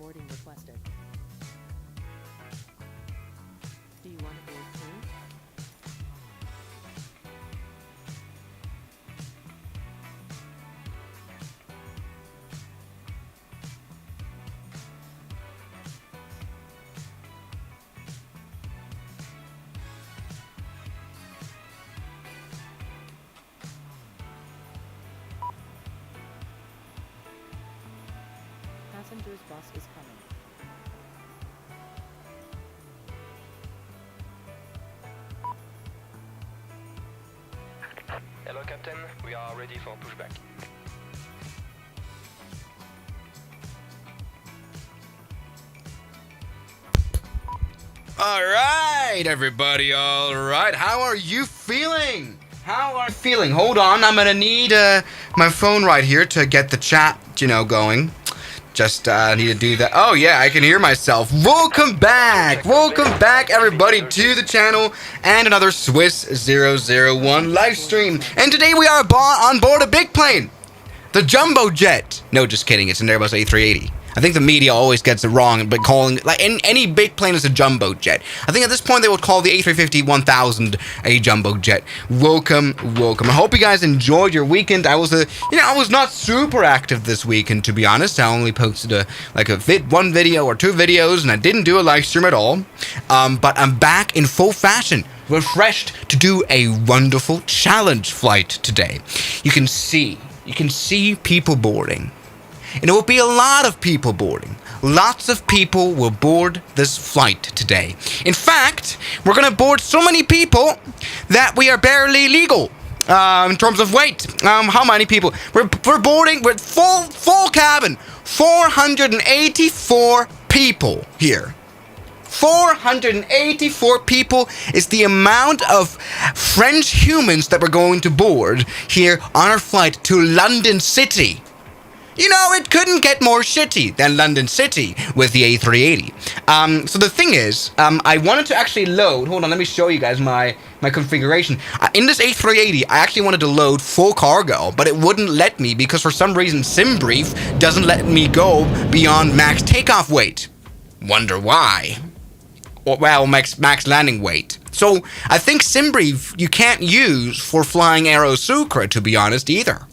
boarding requested. Do you want to board too? Passengers bus is coming. Hello, Captain. We are ready for pushback. All right, everybody. All right. How are you feeling? Hold on. I'm gonna need my phone right here to get the chat, going. Just need to do that. Oh yeah, I can hear myself. Welcome back, everybody, to the channel and another Swiss 001 live stream. And today we are on board a big plane, the Jumbo Jet. No, just kidding. It's an Airbus A380. I think the media always gets it wrong, but calling like any big plane is a jumbo jet. I think at this point they would call the A350 1000 a jumbo jet. Welcome. I hope you guys enjoyed your weekend. I was not super active this weekend, to be honest. I only posted one video or two videos, and I didn't do a live stream at all. But I'm back in full fashion, refreshed to do a wonderful challenge flight today. You can see people boarding. And it will be a lot of people boarding. Lots of people will board this flight today. In fact, we're going to board so many people that we are barely legal in terms of weight. How many people? We're boarding with full cabin. 484 people here. 484 people is the amount of French humans that we're going to board here on our flight to London City. It couldn't get more shitty than London City with the A380. So the thing is, I wanted to actually load. Hold on, let me show you guys my configuration. In this A380, I actually wanted to load full cargo, but it wouldn't let me because for some reason SimBrief doesn't let me go beyond max takeoff weight. Wonder why? Well, max landing weight. So I think SimBrief you can't use for flying Aerosucre, to be honest, either.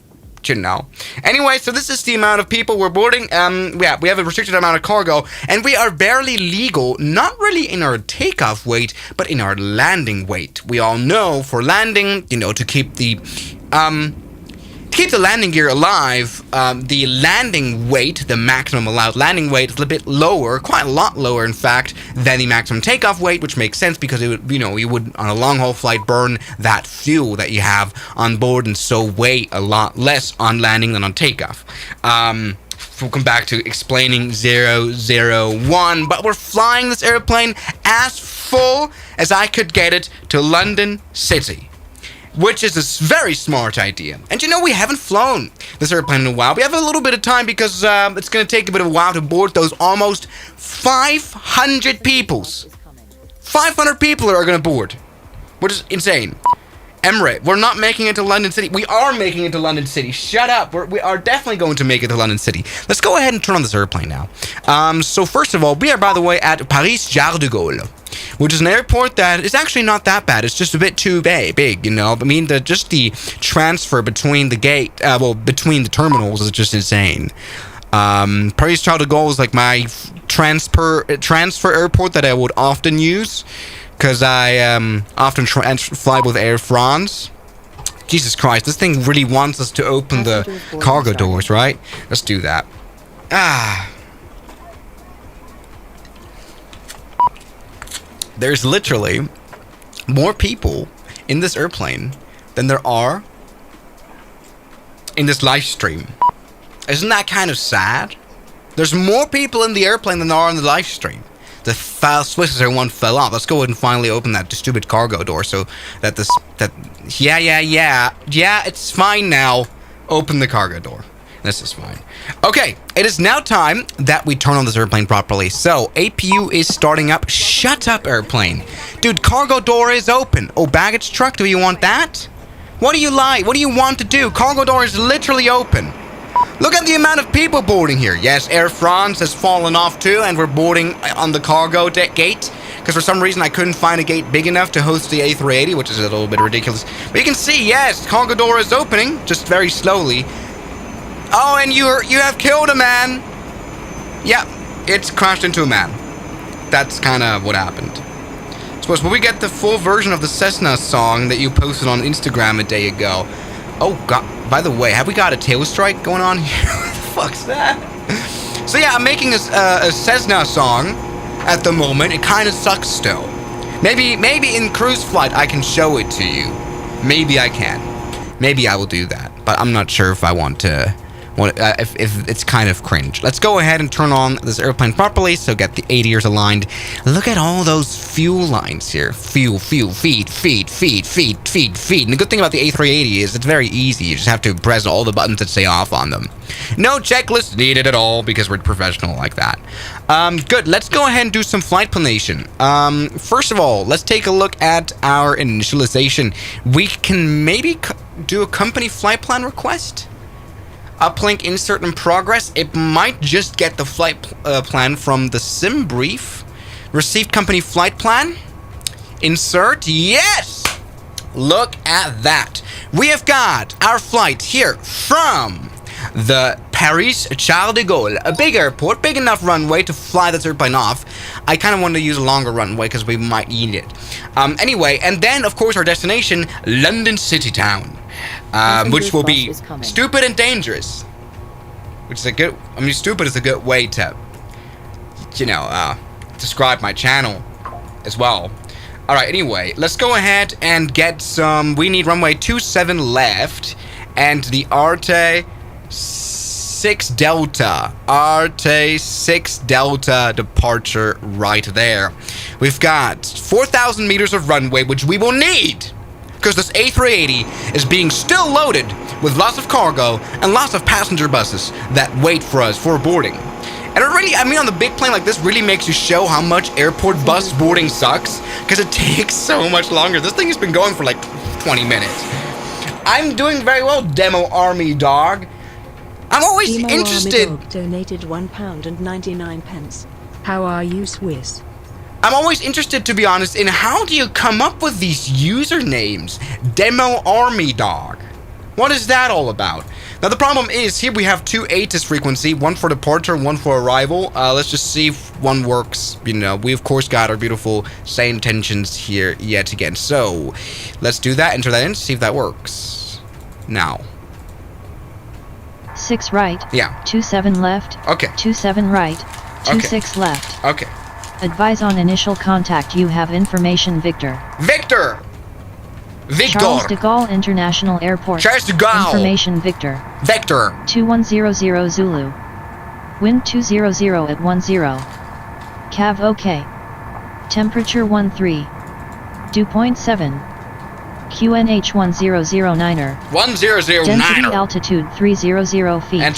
Anyway, so this is the amount of people we're boarding. We have a restricted amount of cargo, and we are barely legal, not really in our takeoff weight, but in our landing weight. We all know for landing, to keep the landing gear alive, the landing weight, the maximum allowed landing weight, is a bit lower, quite a lot lower, in fact, than the maximum takeoff weight, which makes sense because it would, you would on a long haul flight burn that fuel that you have on board, and so weigh a lot less on landing than on takeoff. We'll come back to explaining 001, but we're flying this airplane as full as I could get it to London City, which is a very smart idea. And we haven't flown this airplane in a while. We have a little bit of time because it's going to take a bit of a while to board those almost 500 people. 500 people are going to board, which is insane. Emirates, we're not making it to London City. We are making it to London City. Shut up. We are definitely going to make it to London City. Let's go ahead and turn on this airplane now. So first of all, we are, by the way, at Paris Charles de Gaulle, which is an airport that is actually not that bad. It's just a bit too big, I mean, just the transfer between the between the terminals is just insane. Paris Charles de Gaulle is like my transfer airport that I would often use, because I often fly with Air France. Jesus Christ, this thing really wants us to open the cargo doors, right? Let's do that. There's literally more people in this airplane than there are in this live stream. Isn't that kind of sad? There's more people in the airplane than there are in the live stream. The Swiss 01 fell off. Let's go ahead and finally open that stupid cargo door so that yeah, it's fine now. Open the cargo door. This is fine. Okay, it is now time that we turn on this airplane properly. So, APU is starting up. Shut up, airplane. Dude, cargo door is open. Oh, baggage truck, do you want that? What do you like? What do you want to do? Cargo door is literally open. Look at the amount of people boarding here. Yes, Air France has fallen off too, and we're boarding on the cargo gate. Because for some reason I couldn't find a gate big enough to host the A380, which is a little bit ridiculous. But you can see, yes, cargo door is opening, just very slowly. Oh, and you have killed a man. Yep, it's crashed into a man. That's kind of what happened. Suppose will we get the full version of the Cessna song that you posted on Instagram a day ago? Oh god, by the way, have we got a tail strike going on here? What the fuck's that? So yeah, I'm making a Cessna song at the moment. It kind of sucks still. Maybe in cruise flight I can show it to you. Maybe I can. Maybe I will do that, but I'm not sure if I want to. If it's kind of cringe. Let's go ahead and turn on this airplane properly, so get the 80 gears aligned. Look at all those fuel lines here. Fuel, feed. And the good thing about the A380 is it's very easy. You just have to press all the buttons that say off on them. No checklist needed at all, because we're professional like that. Good, let's go ahead and do some flight planation. First of all, let's take a look at our initialization. We can maybe do a company flight plan request. Uplink insert in progress. It might just get the flight plan from the sim brief. Received company flight plan. Insert. Yes! Look at that. We have got our flight here from the Paris Charles de Gaulle. A big airport, big enough runway to fly this airplane off. I kind of want to use a longer runway because we might need it. Anyway, and then of course our destination, London City Town. Which will be stupid and dangerous. Which is a good... I mean, stupid is a good way to, you know, describe my channel as well. Alright, anyway, let's go ahead and get some... We need runway 27 left. And the Arte 6 Delta. Arte 6 Delta departure right there. We've got 4,000 meters of runway, which we will need. Because this A380 is being still loaded with lots of cargo and lots of passenger buses that wait for us for boarding. And it really, I mean, on the big plane like this, really makes you show how much airport bus boarding sucks. Because it takes so much longer. This thing has been going for like 20 minutes. I'm doing very well, Demo Army Dog. I'm always Demo interested. Army Dog donated £1.99. How are you, Swiss? I'm always interested, to be honest, in how do you come up with these usernames? Demo Army Dog. What is that all about? Now, the problem is, here we have two ATIS frequency, one for departure, one for arrival. Let's just see if one works. You know, we, of course, got our beautiful same tensions here yet again. So, let's do that, enter that in, see if that works. Now. 6 right. Yeah. 27 left. Okay. 27 right. 26 left. Okay. Advise on initial contact. You have information, Victor. Victor! Charles de Gaulle International Airport. Charles de Gaulle. Information, Victor. Vector. 2100 Zulu. Wind 200 at 10. Cav OK. Temperature 13. Dew point 7. QNH 1009er. 1009er. Density altitude 300 feet. And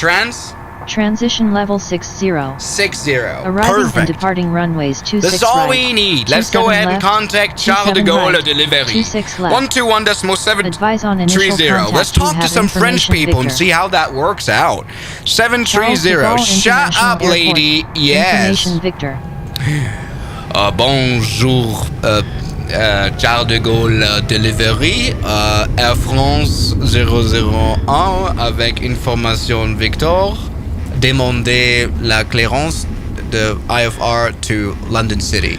Transition level 60. 60. Arriving Perfect. and departing runways 26 This is all right, we need. Let's go 27 ahead and left, contact Charles de 27 Gaulle right, delivery. 26 left. 121.730. Advise on initial contact. Let's You talk to have some French information, people and Victor. see how that works out. Charles de 730. Gaulle Shut International up, lady. Airport. Yes. Information, Victor. Bonjour. Charles de Gaulle Delivery, Air France 001 avec information Victor. Demandez la clearance de IFR to London City.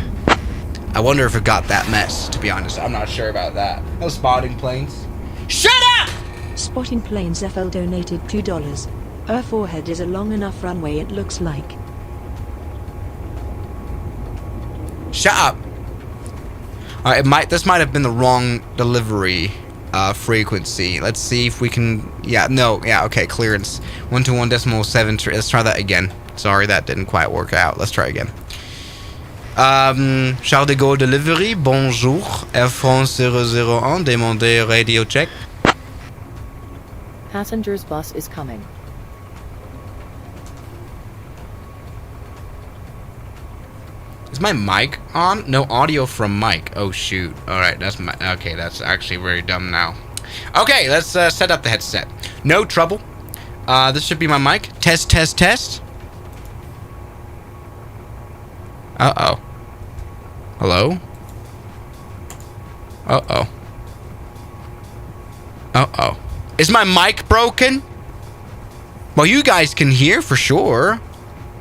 I wonder if it got that mess, to be honest. I'm not sure about that. No spotting planes. Shut up! Spotting planes FL donated $2. Her forehead is a long enough runway, it looks like. Shut up. Alright, this might have been the wrong delivery frequency. Let's see if we can... okay, clearance. 121.73. Let's try that again. Sorry, that didn't quite work out. Let's try again. Charles de Gaulle Delivery, bonjour. Air France 001, demandez radio check. Passenger's bus is coming. Is my mic on? No audio from mic. Oh shoot. Alright, that's my... Okay, that's actually very dumb now. Okay, let's set up the headset. No trouble. This should be my mic. Test, test, test. Uh-oh. Hello? Uh-oh. Uh-oh. Is my mic broken? Well, you guys can hear for sure.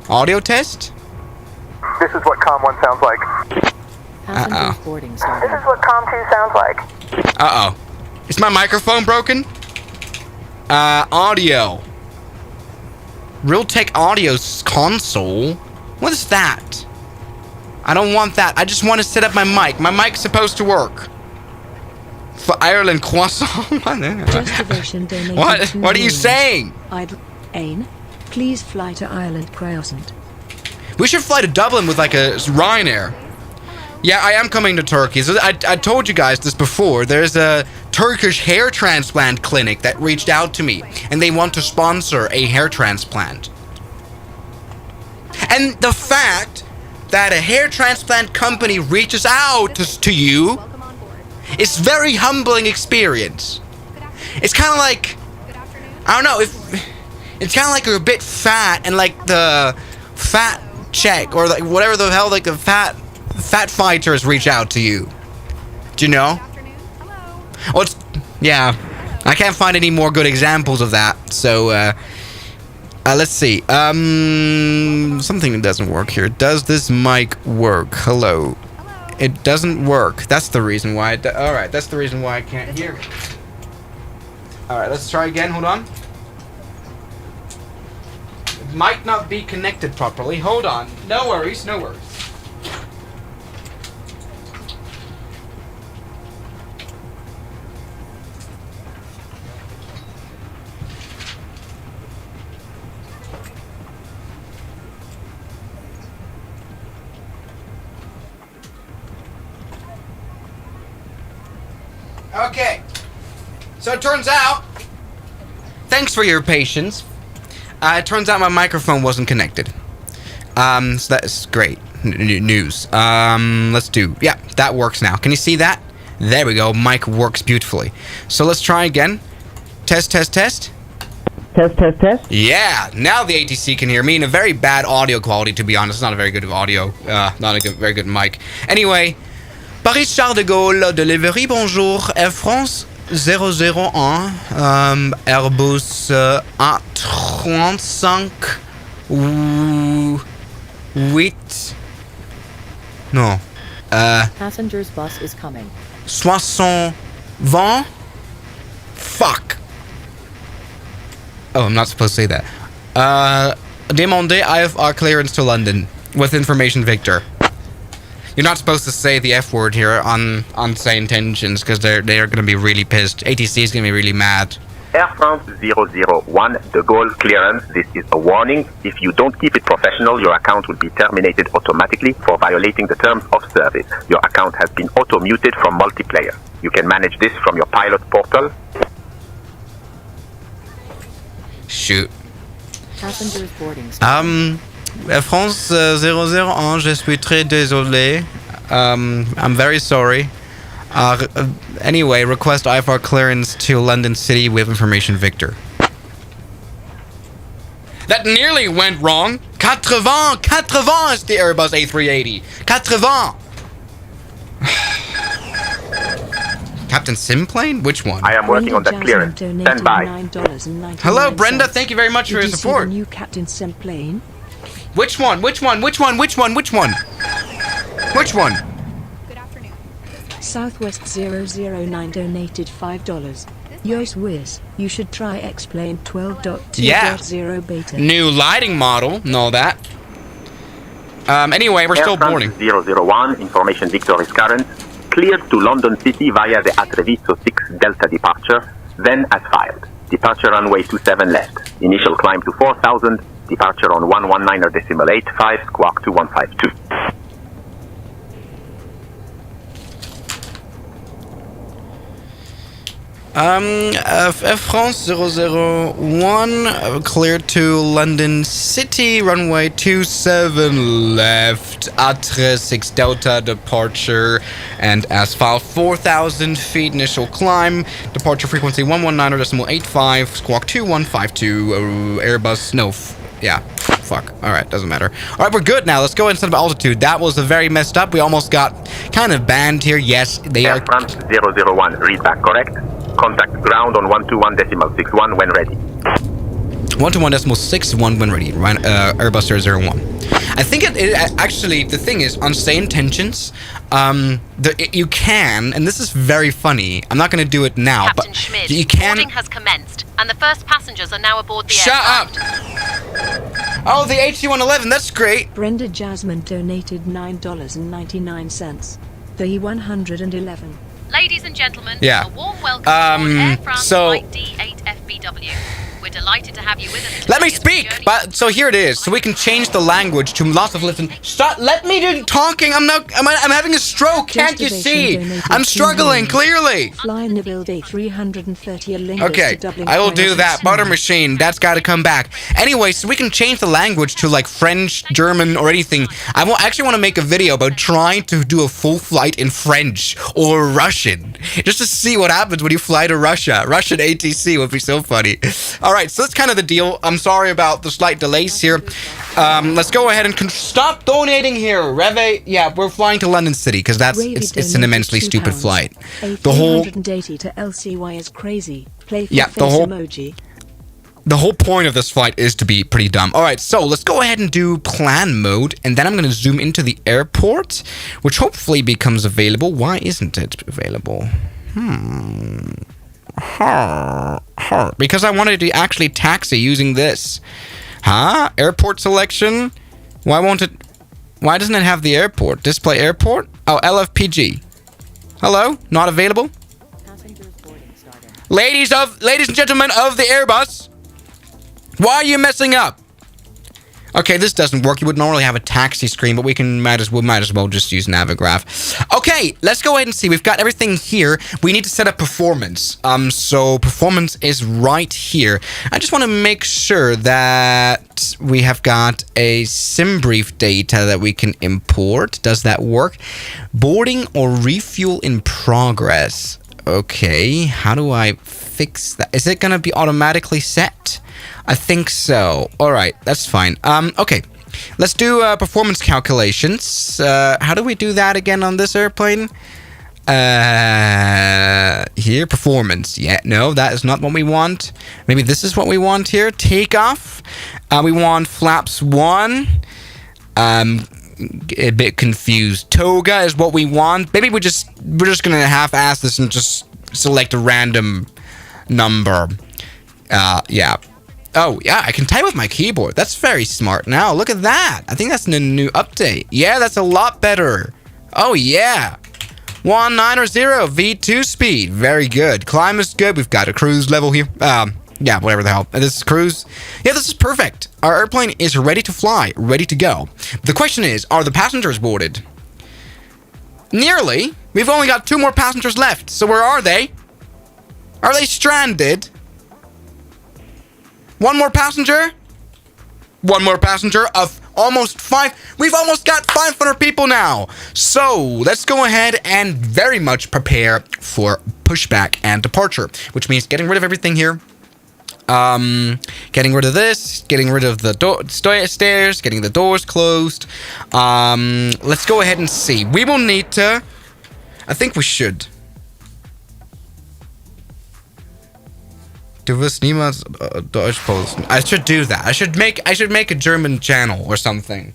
Audio test? This is what COM 1 sounds like. Passengers boarding started. This is what COM 2 sounds like. Uh-oh. Is my microphone broken? Audio. Realtek Audio's console? What is that? I don't want that. I just want to set up my mic. My mic's supposed to work. For Ireland croissant? Justivation donated What? 2 What are you million. saying? Ain, please fly to Ireland Croissant. We should fly to Dublin with like a Ryanair. Yeah, I am coming to Turkey. So I told you guys this before. There's a Turkish hair transplant clinic that reached out to me, and they want to sponsor a hair transplant. And the fact that a hair transplant company reaches out to you is very humbling experience. It's kind of like, I don't know, it's kind of like you're a bit fat and like the fat check or like whatever the hell, like the fat fighters reach out to you. Do you know? Well, it's, yeah, I can't find any more good examples of that. So, let's see. Something that doesn't work here. Does this mic work? Hello. It doesn't work. That's the reason why. All right, that's the reason why I can't hear. All right, let's try again. Hold on. It might not be connected properly. Hold on. No worries. No worries. Okay, so it turns out, thanks for your patience, it turns out my microphone wasn't connected, so that's great news. Let's do, yeah, that works now. Can you see that? There we go, mic works beautifully. So let's try again. Test, test, test. Test, test, test. Yeah, now the ATC can hear me in a very bad audio quality, to be honest. It's not a very good audio, not a very good mic. Anyway, Paris Charles de Gaulle, delivery, bonjour, Air France 001, Airbus A385, 8, non, Passengers bus is coming. 620, fuck. Oh, I'm not supposed to say that. Demandez IFR clearance to London, with information Victor. You're not supposed to say the F word here on say intentions because they are going to be really pissed. ATC is going to be really mad. Air France 001, de Gaulle clearance. This is a warning. If you don't keep it professional, your account will be terminated automatically for violating the terms of service. Your account has been auto-muted from multiplayer. You can manage this from your pilot portal. Shoot. Passengers boarding started. Air France 001, je suis très désolé. I'm very sorry. Anyway, request IFR clearance to London City with information Victor. That nearly went wrong. 80 is the Airbus A380. 80. Captain Simplane? Which one? I am working on that clearance. Stand by. Hello, Brenda. Thank you very much for your support. New Captain Simplane. Which one? Which one? Which one? Which one? Which one? Which one? Southwest 009 donated $5. Yo Swiss, you should try explain 12.2.0 beta. New lighting model. Know that. Anyway, we're still boarding. 001, information Victor is current. Cleared to London City via the A380 6 Delta departure, then as filed. Departure runway 27 left. Initial climb to 4,000. Departure on 119.85, squawk 2152. France 001, cleared to London City, runway 27 left, A380 Delta departure, and asphalt 4,000 feet, initial climb, departure frequency 119.85, squawk 2152, Airbus, no, yeah, fuck, alright, doesn't matter. Alright, we're good now, let's go ahead and set up altitude. That was a very messed up, we almost got kind of banned here, yes, they Air are... France 001, read back correct. Contact ground on 121.61 when ready. 121.61 when ready. Airbus 001. I think it actually, the thing is, on same tensions, you can, and this is very funny. I'm not going to do it now, Captain but Schmid, you can. boarding has commenced, and the first passengers are now aboard the Shut aircraft. up! Oh, the HC-111, that's great. Brenda Jasmine donated $9.99. The 111. Ladies and gentlemen, Yeah. a warm welcome aboard Air France so- Flight D8FBW. We're delighted to have you with us today. Let me as we speak! journey- But so here it is. So we can change the language to lots of listen. Stop! Let me do talking. I'm having a stroke. Can't you see? I'm struggling clearly. Fly Nabil Day 330 a Lingus Okay, to Dublin. I will do that. Butter machine. That's got to come back. Anyway, so we can change the language to like French, German, or anything. I actually want to make a video about trying to do a full flight in French or Russian, just to see what happens when you fly to Russia. Russian ATC would be so funny. All right, so that's kind of the deal. I'm sorry about the slight delays here. Let's go ahead and stop donating here. Reve, yeah, we're flying to London City because it's an immensely stupid flight. The whole 380 to LCY is crazy. Playful Yeah, face the whole- emoji. The whole point of this flight is to be pretty dumb. All right, so let's go ahead and do plan mode, and then I'm going to zoom into the airport, which hopefully becomes available. Why isn't it available? Because I wanted to actually taxi using this. Huh? Airport selection? Why doesn't it have the airport? Display airport? Oh, LFPG. Hello? Not available? Ladies and gentlemen of the Airbus, why are you messing up? Okay, this doesn't work. You would normally have a taxi screen, but we might as well just use Navigraph. Okay, let's go ahead and see. We've got everything here. We need to set up performance. So performance is right here. I just want to make sure that we have got a sim brief data that we can import. Does that work? Boarding or refuel in progress. Okay, how do I fix that? Is it going to be automatically set? I think so. All right, that's fine. Okay, let's do performance calculations. How do we do that again on this airplane? Here, performance. Yeah, no, that is not what we want. Maybe this is what we want here. Takeoff. We want flaps 1. A bit confused. Toga is what we want. Maybe we're just gonna half-ass this and just select a random number. Yeah. Oh, yeah, I can type with my keyboard. That's very smart now. Look at that. I think that's in a new update. Yeah, that's a lot better. Oh, yeah. 190 V2 speed. Very good. Climb is good. We've got a cruise level here. Yeah, whatever the hell. This is cruise. Yeah, this is perfect. Our airplane is ready to fly, ready to go. The question is, are the passengers boarded? Nearly. We've only got 2 more passengers left. So where are they? Are they stranded? 1 more passenger? 1 more passenger of almost 5. We've almost got 500 people now. So let's go ahead and very much prepare for pushback and departure, which means getting rid of everything here. Getting rid of this, getting rid of the stairs, getting the doors closed. Let's go ahead and see. We will need to... I think we should. Du wirst niemals Deutsch posten. I should do that. I should make a German channel or something.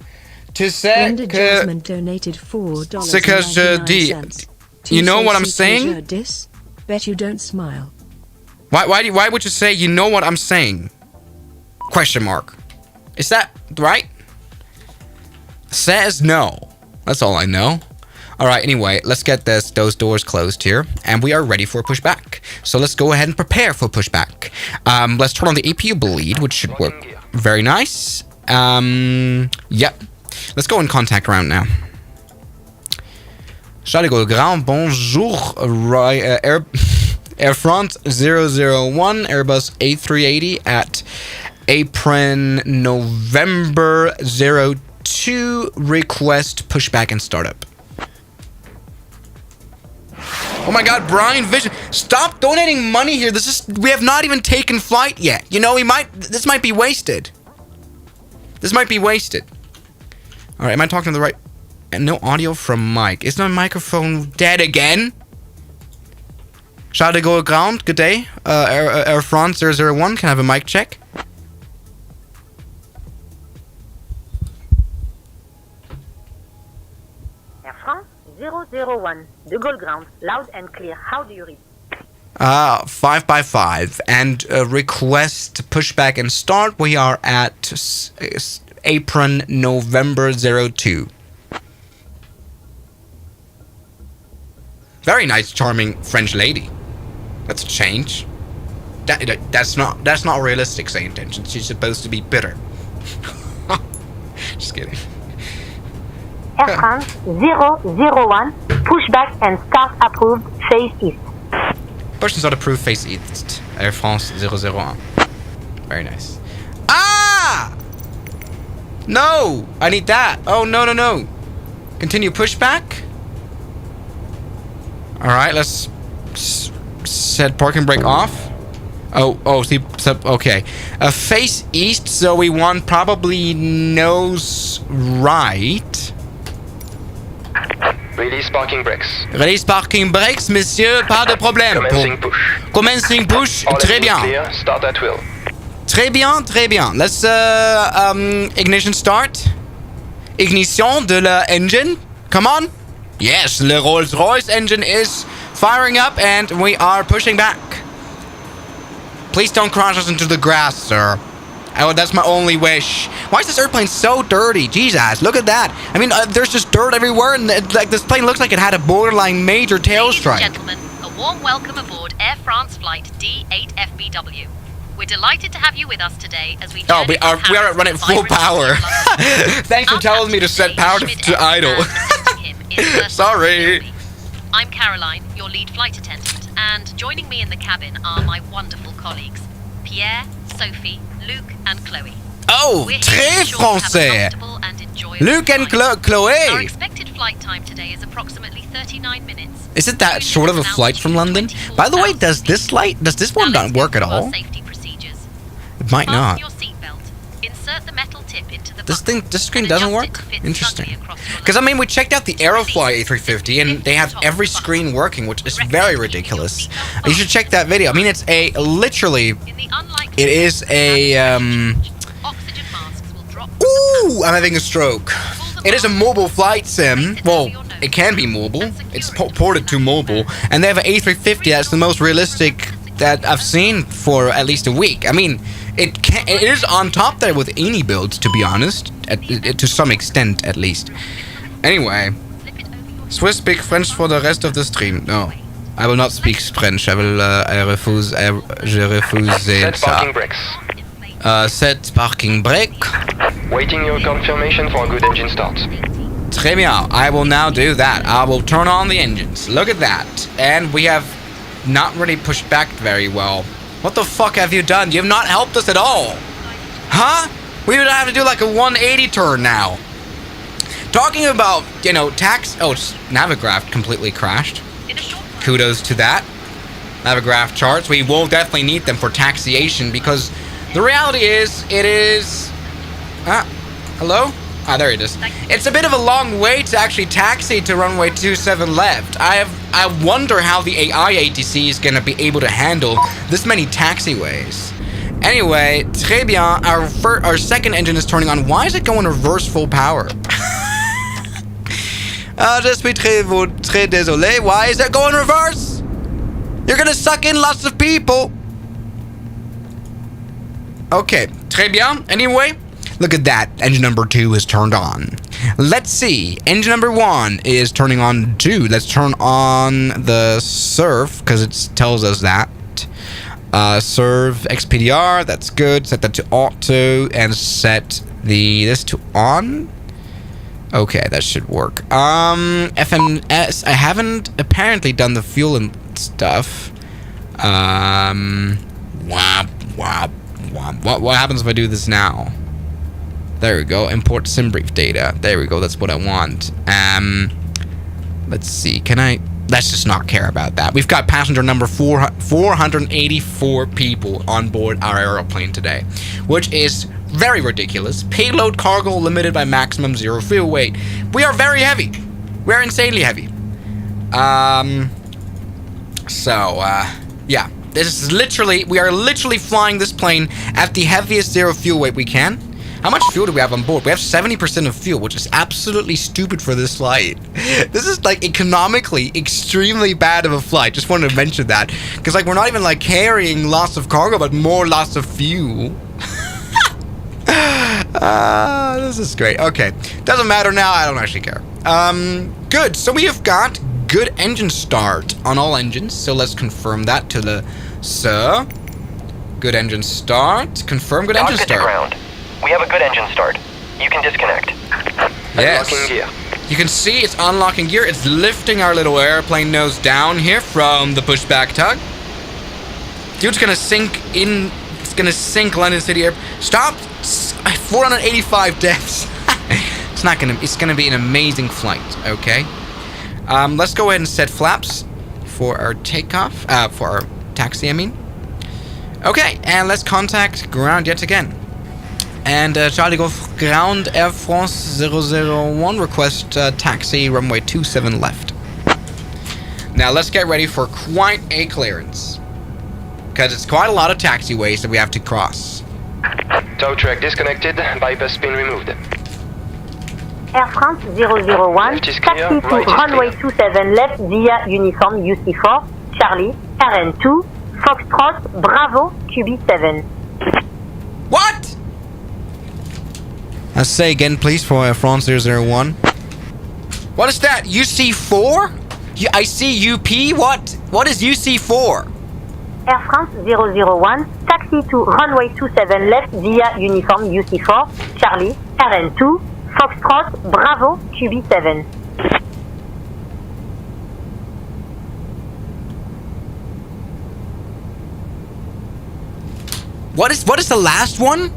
To say Brenda Jasmine donated $4.99. You know what I'm saying? Bet you don't smile. Why would you say you know what I'm saying? Question mark. Is that right? Says no. That's all I know. Alright, anyway, let's get those doors closed here. And we are ready for pushback. So let's go ahead and prepare for pushback. Let's turn on the APU bleed, which should work very nice. Yep. Let's go in contact round now. Charlie Grand bonjour, Air France 001, Airbus A380 at apron November 02, request pushback and startup. Oh my god, Brian Vision, stop donating money here. We have not even taken flight yet. You know, this might be wasted. This might be wasted. All right, am I talking to the right? And no audio from Mike. Is my microphone dead again? Charles de Gaulle ground, good day. Air France 001, can I have a mic check? Air France 001, de Gaulle ground, loud and clear. How do you read? 5x5 and request pushback and start. We are at apron November 02. Very nice, charming French lady. That's a change. That's not realistic, say intention. She's supposed to be bitter. Just kidding. Air France 001, pushback and start approved, face east. Push and start approved, face east. Air France 001. Very nice. Ah! No! I need that. Oh, no. Continue pushback. Alright, let's set parking brake off. See, okay. Face east, so we want probably nose right. Release parking brakes. Release parking brakes, monsieur, pas de problème. Commencing push. Commencing push, All très engines bien. clear, start at will. Très bien. Let's ignition start. Ignition de la engine. Come on. Yes, the Rolls-Royce engine is firing up and we are pushing back. Please don't crash us into the grass, sir. Oh, that's my only wish. Why is this airplane so dirty? Jesus, look at that. I mean, there's just dirt everywhere and like this plane looks like it had a borderline major tail strike. Ladies and gentlemen, a warm welcome aboard Air France flight D8FBW. We're delighted to have you with us today as we we are running full power. Thanks for telling me to set power to idle. Sorry. I'm Caroline, your lead flight attendant, and joining me in the cabin are my wonderful colleagues, Pierre, Sophie, Luc, and Chloe. Oh, très français. Luc and Our Chloe. expected flight time today is approximately 39 minutes. Is it that short of a flight from London? By the way, does this one not work at all? It might not. Insert the metal tip into the This screen doesn't work? Interesting. Because, I mean, we checked out the Aerofly A350, and they have every screen working, which is very ridiculous. You should check that video. I mean, it's it is a, ooh, I'm having a stroke. It is a mobile flight sim. Well, it can be mobile. It's ported to mobile. And they have an A350 that's the most realistic that I've seen for at least a week. I mean, it is on top there with any builds, to be honest, to some extent at least. Anyway, Swiss speak French for the rest of the stream. No, I will not speak French. I will. Je refuse. Set parking brakes. Set parking brake. Waiting your confirmation for a good engine start. Très bien. I will now do that. I will turn on the engines. Look at that. And we have not really pushed back very well. What the fuck have you done? You have not helped us at all. Huh? We would have to do like a 180 turn now. Talking about, tax... Oh, Navigraph completely crashed. Kudos to that. Navigraph charts. We will definitely need them for taxiation because the reality is, it is... hello? Ah, there it is. It's a bit of a long way to actually taxi to runway 27 left. I wonder how the ATC is going to be able to handle this many taxiways. Anyway, très bien. Our second engine is turning on. Why is it going reverse full power? Je suis très désolé. Why is it going reverse? You're going to suck in lots of people. Okay, très bien. Anyway. Look at that. Engine number 2 is turned on. Let's see. Engine number 1 is turning on too. Let's turn on the surf because it tells us that. Serve XPDR. That's good. Set that to auto and set this to on. Okay, that should work. FMS. I haven't apparently done the fuel and stuff. Wop, wop, wop. What happens if I do this now? There we go. Import sim brief data. There we go. That's what I want. Let's see. Can I? Let's just not care about that. We've got passenger number 484 people on board our aeroplane today, which is very ridiculous. Payload cargo limited by maximum 0 fuel weight. We are very heavy. We're insanely heavy. Yeah. This is literally, we are literally flying this plane at the heaviest 0 fuel weight we can. How much fuel do we have on board? We have 70% of fuel, which is absolutely stupid for this flight. This is like economically extremely bad of a flight. Just wanted to mention that. Because like we're not even like carrying lots of cargo, but more lots of fuel. This is great. Okay. Doesn't matter now. I don't actually care. Good. So we have got good engine start on all engines. So let's confirm that to the sir. Good engine start. Confirm good engine start. Ground. We have a good engine start. You can disconnect. Yes. Unlocking gear. You can see it's unlocking gear. It's lifting our little airplane nose down here from the pushback tug. Dude's gonna sink in. It's gonna sink London City Air. Stop. 485 deaths. It's gonna be an amazing flight. Okay. Let's go ahead and set flaps for our takeoff. For our taxi, I mean. Okay, and let's contact ground yet again. And Charlie Golf Ground Air France 001 request taxi runway 27 left. Now let's get ready for quite a clearance, because it's quite a lot of taxiways that we have to cross. Tow track disconnected, bypass pin removed. Air France 001, Left is clear, taxi to right is runway clear. 27 left via uniform UC4, Charlie, RN2, Foxtrot, Bravo, QB7. What? Say again, please, for Air France 001. What is that? UC4? I see UP. What is UC4? Air France 001, taxi to runway 27 left via uniform UC4, Charlie, RN2, Foxtrot, Bravo, QB7. What is the last one?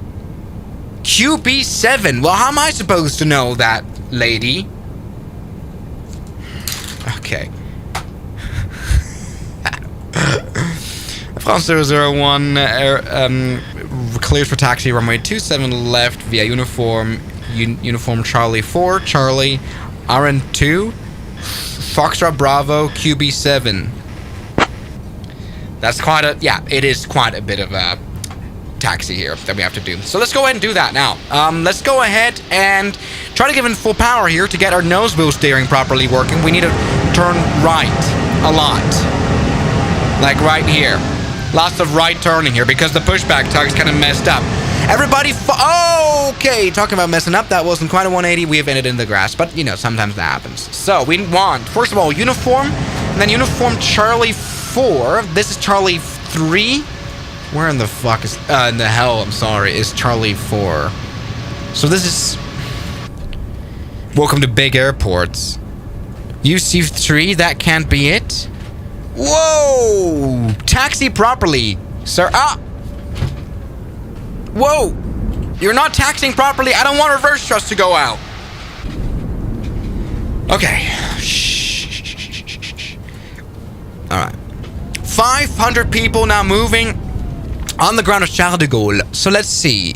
QB7. Well, how am I supposed to know that, lady? Okay. France 001 clears for taxi runway 27 left via uniform Charlie 4, Charlie RN2, Foxtrot Bravo QB7. That's quite a, yeah, it is quite a bit of a taxi here that we have to do. So let's go ahead and do that now. Let's go ahead and try to give it full power here to get our nose wheel steering properly working. We need to turn right a lot. Like right here. Lots of right turning here because the pushback tug is kind of messed up. Everybody, okay, talking about messing up, that wasn't quite a 180. We have ended in the grass, but you know, sometimes that happens. So we want, first of all, uniform, and then uniform Charlie 4. This is Charlie 3. Where in the fuck is, in the hell, I'm sorry, is Charlie 4. So this is, welcome to big airports. UC3, that can't be it. Whoa! Taxi properly, sir. Ah! Whoa! You're not taxiing properly. I don't want reverse thrust to go out. Okay. Shh. Alright. 500 people now moving on the ground of Charles de Gaulle. So let's see.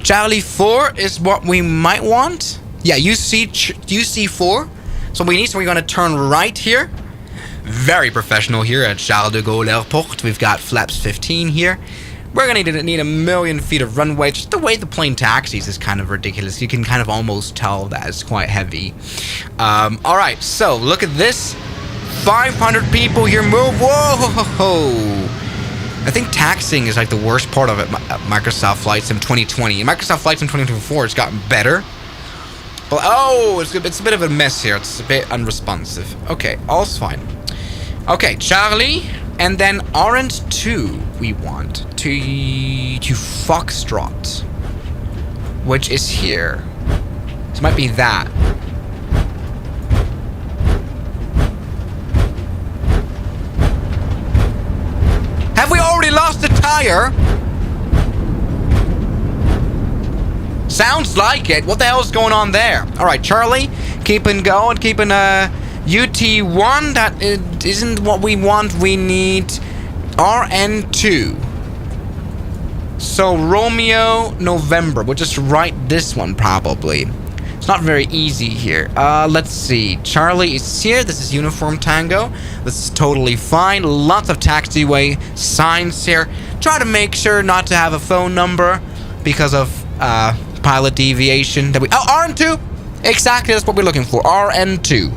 Charlie 4 is what we might want. Yeah, UC4. So we're going to turn right here. Very professional here at Charles de Gaulle Airport. We've got flaps 15 here. We're going to need a million feet of runway. Just the way the plane taxis is kind of ridiculous. You can kind of almost tell that it's quite heavy. Alright, so look at this. 500 people here move. Whoa! I think taxiing is like the worst part of it. Microsoft Flight Sim 2020. In Microsoft Flight Sim 2024, it's gotten better. But, it's a bit of a mess here. It's a bit unresponsive. Okay, all's fine. Okay, Charlie, and then Orange 2 we want to Foxtrot, which is here. This might be that. Have we already lost the tire? Sounds like it. What the hell is going on there? Alright, Charlie, keeping going, keeping UT1. That isn't what we want. We need RN2. So Romeo November. We'll just write this one probably. It's not very easy here. Let's see. Charlie is here. This is Uniform Tango. This is totally fine. Lots of taxiway signs here. Try to make sure not to have a phone number because of pilot deviation. That we RN2. Exactly, that's what we're looking for. RN2.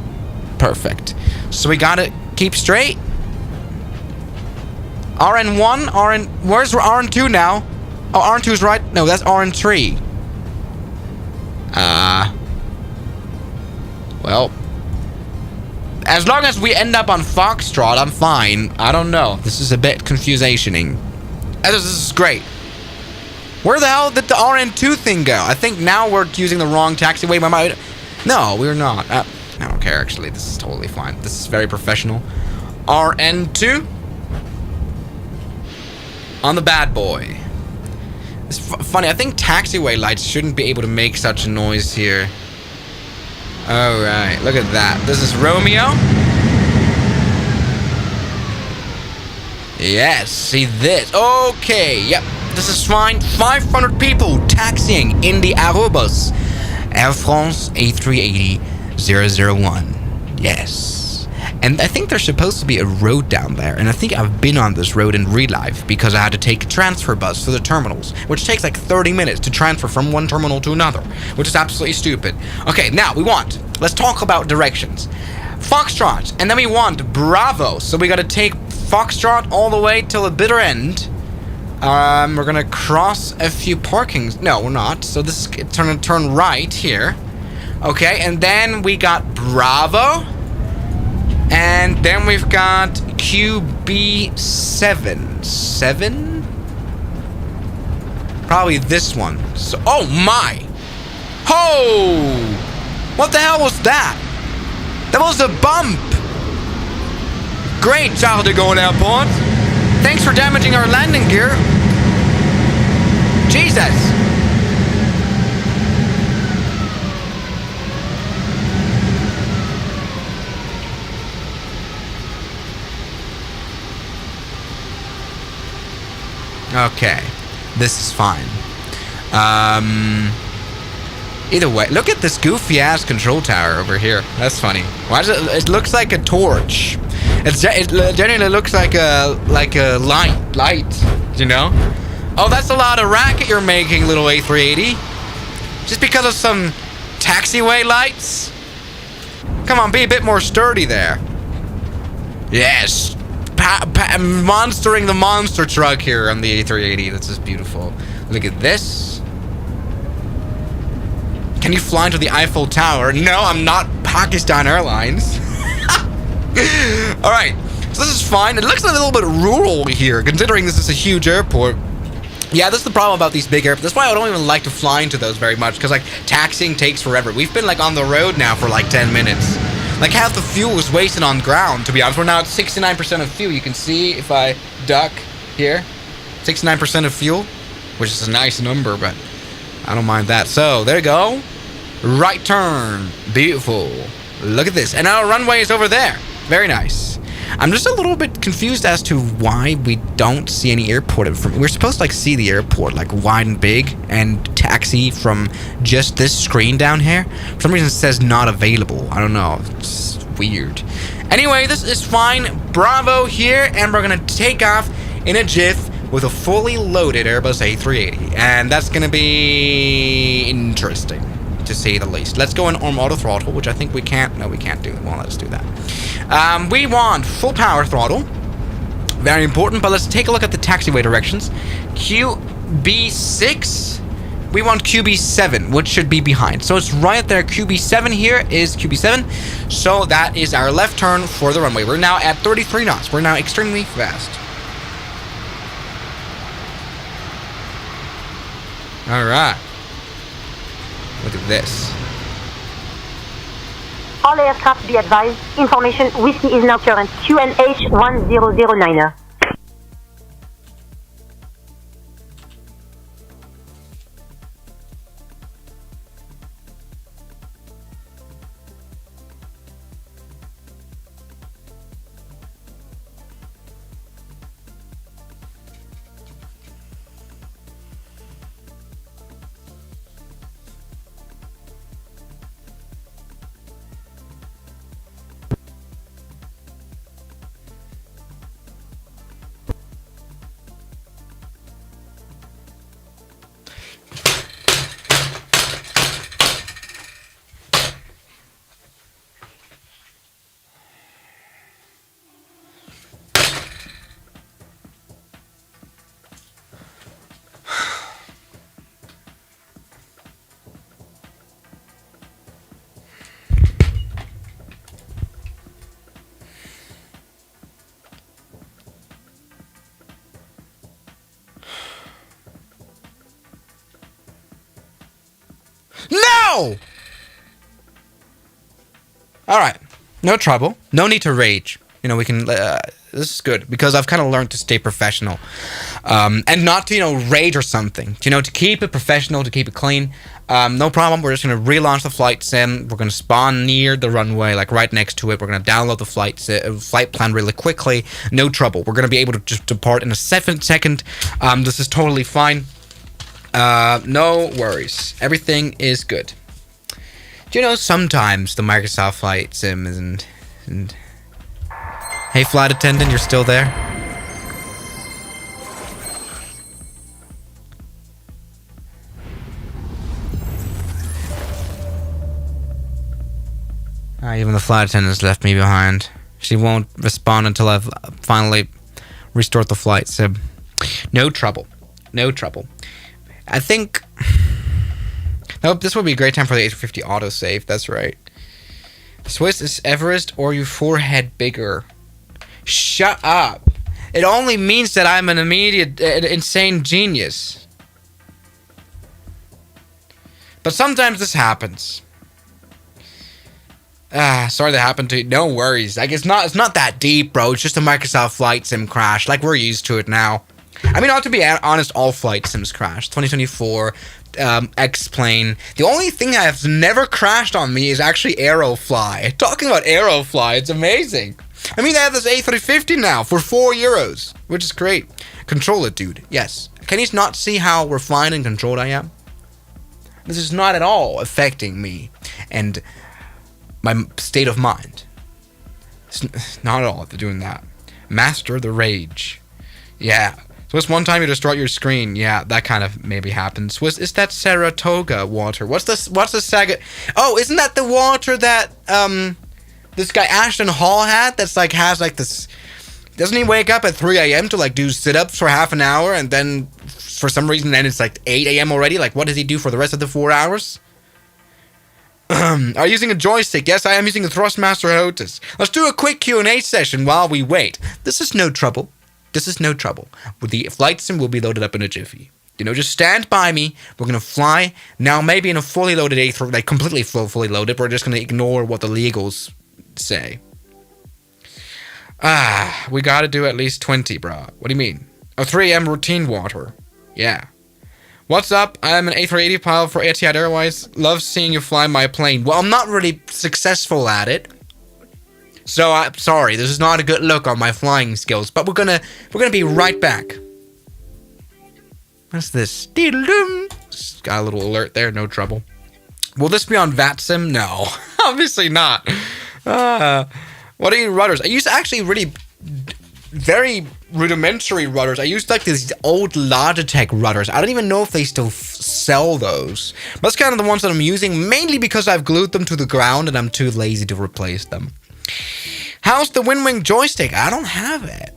Perfect. So we gotta keep straight. RN1. Where's RN2 now? Oh, RN2 is right. No, that's RN3. Well, as long as we end up on Foxtrot, I'm fine. I don't know. This is a bit confusationing. This is great. Where the hell did the RN2 thing go? I think now we're using the wrong taxiway. No, we're not. I don't care, actually. This is totally fine. This is very professional. RN2. On the bad boy. It's funny, I think taxiway lights shouldn't be able to make such a noise here. Alright, look at that. This is Romeo. Yes, see this. Okay, yep, this is fine. 500 people taxiing in the Aerobus. Air France A380 001. Yes. And I think there's supposed to be a road down there. And I think I've been on this road in real life because I had to take a transfer bus to the terminals, which takes like 30 minutes to transfer from one terminal to another, which is absolutely stupid. Okay, now let's talk about directions. Foxtrot, and then we want Bravo. So we gotta take Foxtrot all the way till the bitter end. We're gonna cross a few parkings. No, we're not. So this is turn right here. Okay, and then we got Bravo. And then we've got QB7. 7? Probably this one. So, oh my! Oh! What the hell was that? That was a bump! Great, Charles de Gaulle Airport. Thanks for damaging our landing gear. Jesus! Okay, this is fine. Either way, look at this goofy ass control tower over here. That's funny. Why does it looks like a torch? It generally looks like a light, you know? Oh, that's a lot of racket you're making, little A380. Just because of some taxiway lights? Come on, be a bit more sturdy there. Yes. Monstering the monster truck here on the A380. That's just beautiful. Look at this. Can you fly into the Eiffel Tower? No, I'm not Pakistan Airlines. Alright, so this is fine. It looks a little bit rural here, considering this is a huge airport. Yeah, that's the problem about these big airports. That's why I don't even like to fly into those very much, because like taxiing takes forever. We've been like on the road now for like 10 minutes. Like half the fuel is wasted on ground, to be honest. We're now at 69% of fuel. You can see if I duck here, 69% of fuel, which is a nice number, but I don't mind that. So there you go. Right turn. Beautiful. Look at this. And our runway is over there. Very nice. I'm just a little bit confused as to why we don't see any airport information. We're supposed to like see the airport like wide and big and taxi from just this screen down here. For some reason it says not available. I don't know. It's weird. Anyway, this is fine. Bravo here, and we're gonna take off in a jiff with a fully loaded Airbus A380, and that's gonna be interesting, to say the least. Let's go in on auto throttle, which I think we can't. No, we can't do. Well, let's do that. We want full power throttle. Very important, but let's take a look at the taxiway directions. QB6. We want QB7, which should be behind. So it's right there. QB7 here is QB7. So that is our left turn for the runway. We're now at 33 knots. We're now extremely fast. All right. Look at this. All aircraft be advised. Information Whiskey is now current. QNH 1009er. No! Alright. No trouble. No need to rage. You know, we can... this is good, because I've kind of learned to stay professional. And not to, you know, rage or something. You know, to keep it professional, to keep it clean. No problem. We're just going to relaunch the flight sim. We're going to spawn near the runway, like right next to it. We're going to download the flight plan really quickly. No trouble. We're going to be able to just depart in a second. This is totally fine. No worries. Everything is good. Do you know, sometimes the Microsoft Flight Sim isn't... Hey, flight attendant, you're still there? Even the flight attendant's left me behind. She won't respond until I've finally restored the flight sim. No trouble. No trouble. I think... Nope, this would be a great time for the A350 autosave. That's right. Swiss, is Everest or your forehead bigger? Shut up. It only means that I'm an immediate, insane genius. But sometimes this happens. Sorry that happened to you. No worries. Like, it's not that deep, bro. It's just a Microsoft Flight Sim crash. Like, we're used to it now. I mean, not to be honest, all flight sims crash. 2024, X-Plane. The only thing that has never crashed on me is actually Aerofly. Talking about Aerofly, it's amazing. I mean, they have this A350 now for €4, which is great. Control it, dude. Yes. Can you not see how refined and controlled I am? This is not at all affecting me and my state of mind. It's not at all doing that. Master the rage. Yeah. Swiss, one time you destroy your screen. Yeah, that kind of maybe happens. Swiss, is that Saratoga water? What's the Saga? Oh, isn't that the water that this guy Ashton Hall had? That's like has like this. Doesn't he wake up at 3 a.m. to like do sit-ups for half an hour, and then for some reason then it's like 8 a.m. already? Like, what does he do for the rest of the 4 hours? Are you using a joystick? Yes, I am using a Thrustmaster Otis. Let's do a quick Q&A session while we wait. This is no trouble. This is no trouble. The flight sim will be loaded up in a jiffy. You know, just stand by me. We're going to fly. Now, maybe in a fully loaded A3, like completely fully loaded, we're just going to ignore what the legals say. We got to do at least 20, bro. What do you mean? A 3 a.m. routine water. Yeah. What's up? I'm an A380 pilot for Etihad Airways. Love seeing you fly my plane. Well, I'm not really successful at it. So I'm sorry, this is not a good look on my flying skills, but we're gonna be right back. What's this? Got a little alert there, no trouble. Will this be on VATSIM? No, obviously not. What are your rudders? I used actually really very rudimentary rudders. I used like these old Logitech rudders. I don't even know if they still sell those. But that's kind of the ones that I'm using, mainly because I've glued them to the ground and I'm too lazy to replace them. How's the WinWing joystick? I don't have it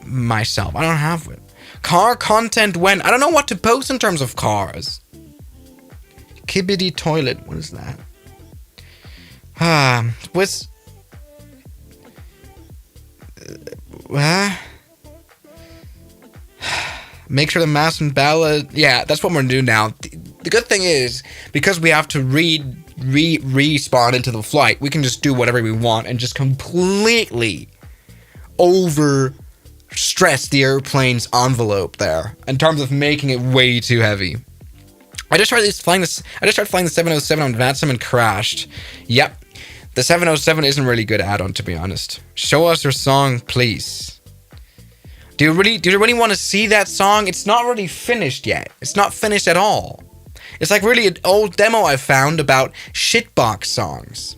myself. I don't have it. Car content when? I don't know what to post in terms of cars. Kibbity toilet. What is that? Make sure the mass and ballot. Yeah, that's what we're gonna do now. The good thing is, because we have to respawn into the flight, we can just do whatever we want and just completely over stress the airplane's envelope there in terms of making it way too heavy. I just tried flying the 707 on VATSIM and crashed. Yep. The 707 isn't really good add-on, to be honest. Show us your song, please. Do you really want to see that song? It's not really finished yet. It's not finished at all. It's like really an old demo I found about shitbox songs.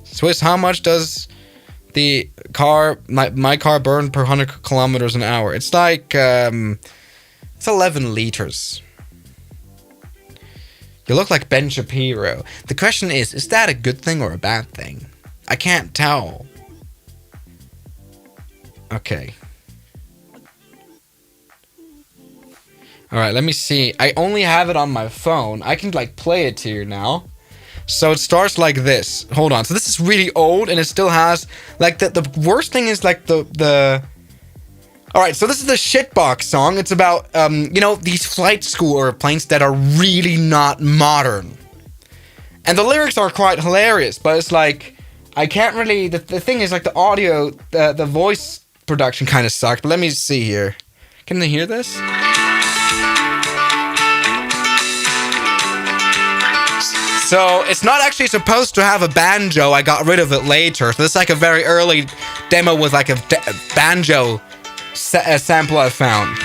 Swiss, how much does the car, my car burn per 100 kilometers an hour? It's like, it's 11 liters. You look like Ben Shapiro. The question is that a good thing or a bad thing? I can't tell. Okay. Alright, let me see. I only have it on my phone. I can, like, play it to you now. So it starts like this. Hold on. So this is really old, and it still has... Like, the worst thing is, like, the Alright, so this is the shitbox song. It's about, these flight school airplanes that are really not modern. And the lyrics are quite hilarious, but it's like, I can't really... The thing is, like, the audio, the voice production kind of sucked. But let me see here. Can they hear this? So, it's not actually supposed to have a banjo. I got rid of it later. So, this is like a very early demo with like a banjo sample I found.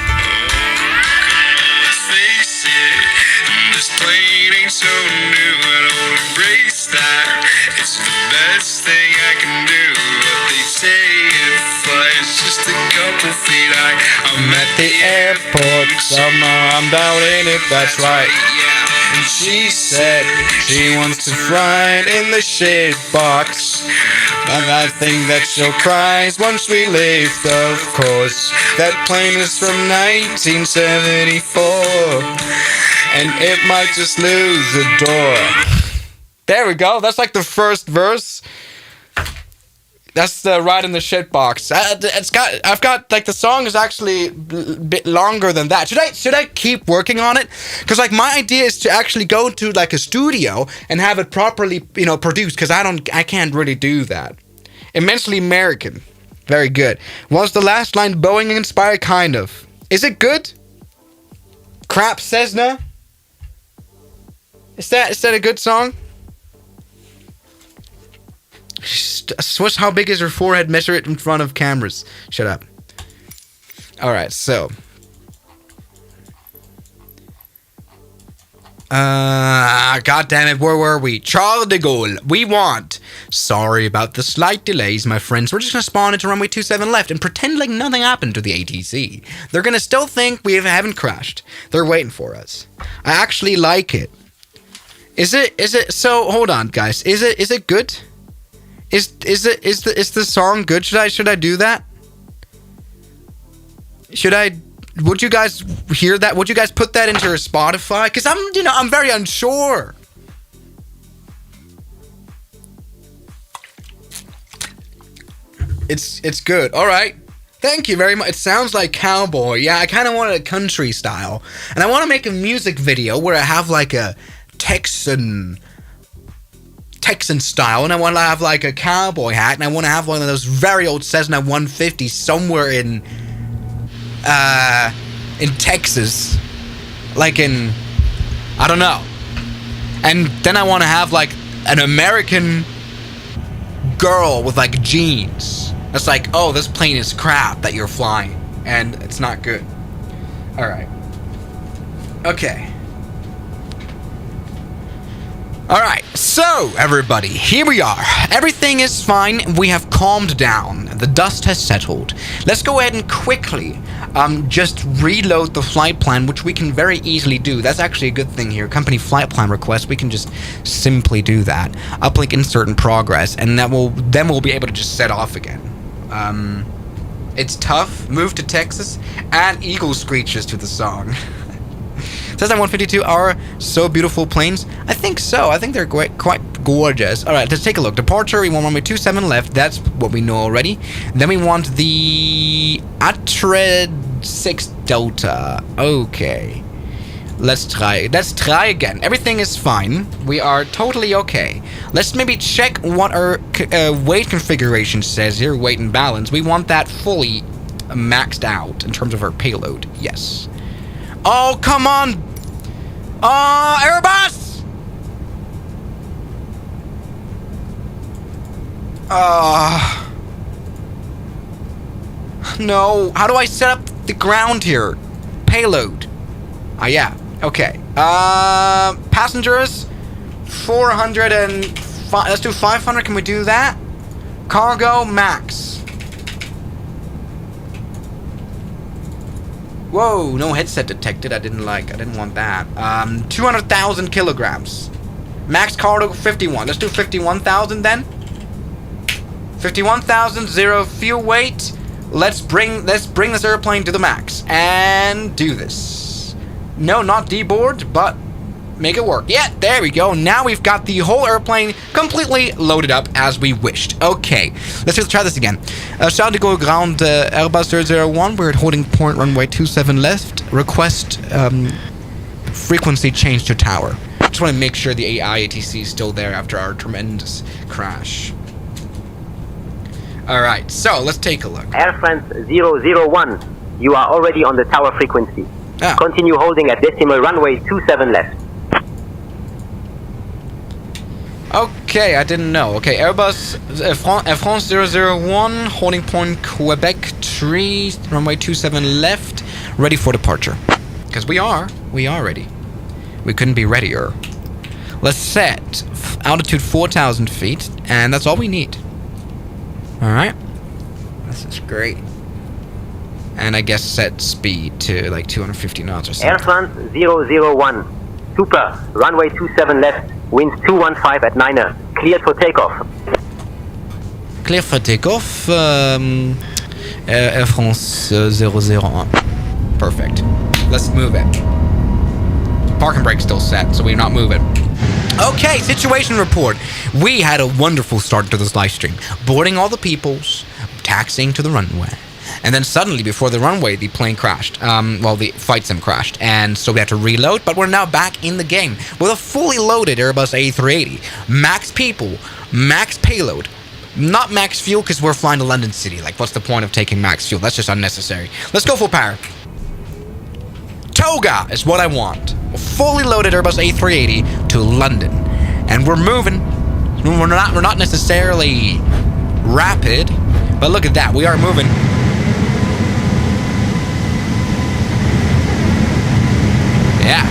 So new, I don't embrace that. It's the best thing I can do. What they say it flies just a couple feet high. I'm at the airport, somehow I'm down in it, that's right. And she said she wants to fly in the shit box. And I think that she'll cry once we lift, of course. That plane is from 1974. And it might just lose a door. There we go. That's like the first verse. That's the right in the shit box. I've got like the song is actually a bit longer than that. Should I keep working on it? Because like my idea is to actually go to like a studio and have it properly, produced. Because I can't really do that. Immensely American. Very good. Was the last line Boeing inspired? Kind of. Is it good? Crap Cessna. Is that a good song? Swish, how big is her forehead? Measure it in front of cameras. Shut up. Alright, so. God damn it, where were we? Charles de Gaulle. We want. Sorry about the slight delays, my friends. We're just gonna spawn into runway 27 left and pretend like nothing happened to the ATC. They're gonna still think we haven't crashed. They're waiting for us. I actually like it. Is it so hold on guys. Is it good? Is the song good? Should I do that? Would you guys hear that? Would you guys put that into your Spotify? Cuz I'm very unsure. It's good. All right. Thank you very much. It sounds like cowboy. Yeah, I kind of want a country style. And I want to make a music video where I have like a Texan style, and I want to have like a cowboy hat, and I want to have one of those very old Cessna 150 somewhere in Texas, like in, I don't know. And then I want to have like an American girl with like jeans. That's like, oh, this plane is crap that you're flying, and it's not good. All right. Okay. Alright, so everybody, here we are. Everything is fine. We have calmed down. The dust has settled. Let's go ahead and quickly just reload the flight plan, which we can very easily do. That's actually a good thing here. Company flight plan request, we can just simply do that. Uplink insert in progress, and then we'll be able to just set off again. It's tough. Move to Texas. Add eagle screeches to the song. Says that 152 are so beautiful planes. I think so. I think they're quite gorgeous. Alright, let's take a look. Departure, we want runway 27 left. That's what we know already. Then we want the A380 Delta. Okay. Let's try again. Everything is fine. We are totally okay. Let's maybe check what our weight configuration says here. Weight and balance. We want that fully maxed out in terms of our payload. Yes. Oh, come on! Airbus! No. How do I set up the ground here? Payload. Yeah. Okay. Passengers. 405. Let's do 500. Can we do that? Cargo max. Whoa, no headset detected. I didn't want that. 200,000 kilograms. Max cargo 51. Let's do 51,000 then. 51,000, zero fuel weight. Let's bring this airplane to the max and do this. No, not deboard, but make it work. Yeah, there we go. Now we've got the whole airplane completely loaded up as we wished. Okay, let's try this again. Charles de Gaulle ground Airbus 001. We're at holding point runway 27 left. Request frequency change to tower. Just want to make sure the ATC is still there after our tremendous crash. Alright, so let's take a look. Air France 001, you are already on the tower frequency. Continue holding at decimal runway 27 left. Okay, I didn't know. Okay, Airbus Air France 001, holding point Quebec 3, runway 27 left, ready for departure. Because we are ready. We couldn't be readier. Let's set altitude 4,000 feet, and that's all we need. Alright. This is great. And I guess set speed to like 250 knots or something. Air France 001. Super. Runway 27 left. Winds 215 at 9er. Cleared for takeoff. Clear for takeoff. Air France 001. Perfect. Let's move it. Park and brake still set, so we're not moving. Okay, situation report. We had a wonderful start to this live stream. Boarding all the peoples, taxiing to the runway. And then suddenly, before the runway, the plane crashed. The flight sim crashed. And so we had to reload, but we're now back in the game with a fully loaded Airbus A380. Max people, max payload. Not max fuel, because we're flying to London City. Like, what's the point of taking max fuel? That's just unnecessary. Let's go full power. Toga is what I want. A fully loaded Airbus A380 to London. And we're moving. We're not necessarily rapid, but look at that. We are moving. Yeah.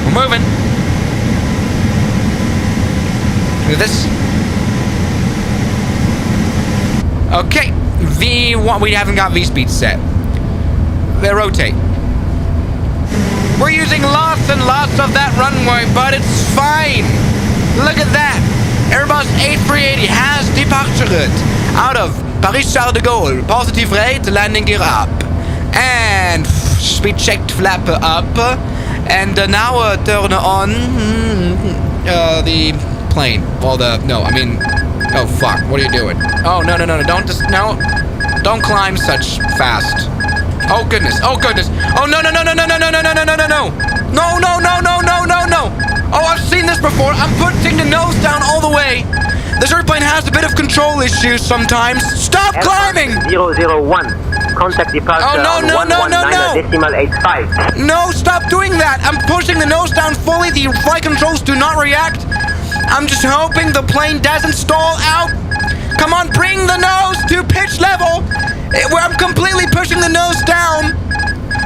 We're moving. Look at this. Okay. V1, we haven't got V-speed set. They rotate. We're using lots and lots of that runway, but it's fine. Look at that. Airbus A380 has departed out of Paris-Charles de Gaulle. Positive rate, landing gear up. And speed checked flap up. And now turn on the plane. Oh fuck, what are you doing? Oh, no, don't climb such fast. Oh goodness, oh no. Oh, I've seen this before. I'm putting the nose down all the way. This airplane has a bit of control issues sometimes. Stop climbing! 001. Contact departure on 119.85. No, stop doing that. I'm pushing the nose down fully. The flight controls do not react. I'm just hoping the plane doesn't stall out. Come on, bring the nose to pitch level. I'm completely pushing the nose down.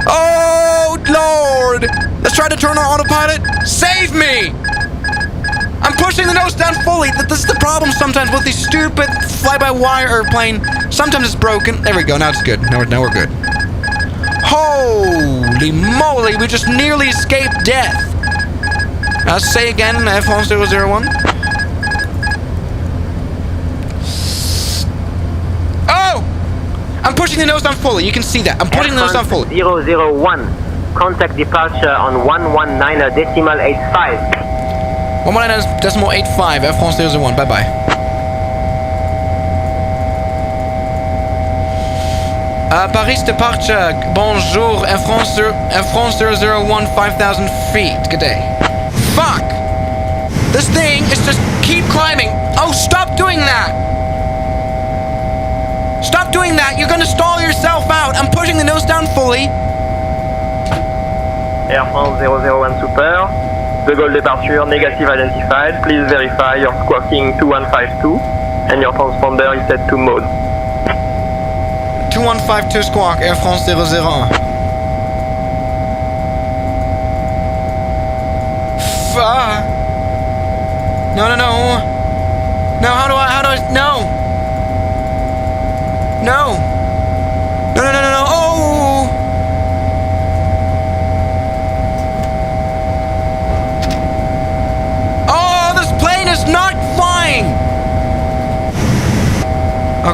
Oh, Lord. Let's try to turn on autopilot. Save me. I'm pushing the nose down fully. This is the problem sometimes with the stupid fly-by-wire airplane. Sometimes it's broken. There we go. Now it's good. Now we're good. Holy moly. We just nearly escaped death. Say again, Air France 001. Oh! I'm pushing the nose down fully. You can see that. I'm putting the nose down fully. 001. Contact departure on 119.85. 119.85. Air France 001. Bye-bye. Paris departure. Bonjour. Air France 001. 5,000 feet. Good day. Fuck! This thing is just keep climbing. Oh, stop doing that! Stop doing that! You're gonna stall yourself out. I'm pushing the nose down fully. Air France 001 Super. De Gaulle departure negative identified. Please verify your squawking 2152 and your transponder is set to mode. 2152 squawk, Air France 001. Fuck. No. No, how do I, no. No. No. Oh. Oh, this plane is not flying.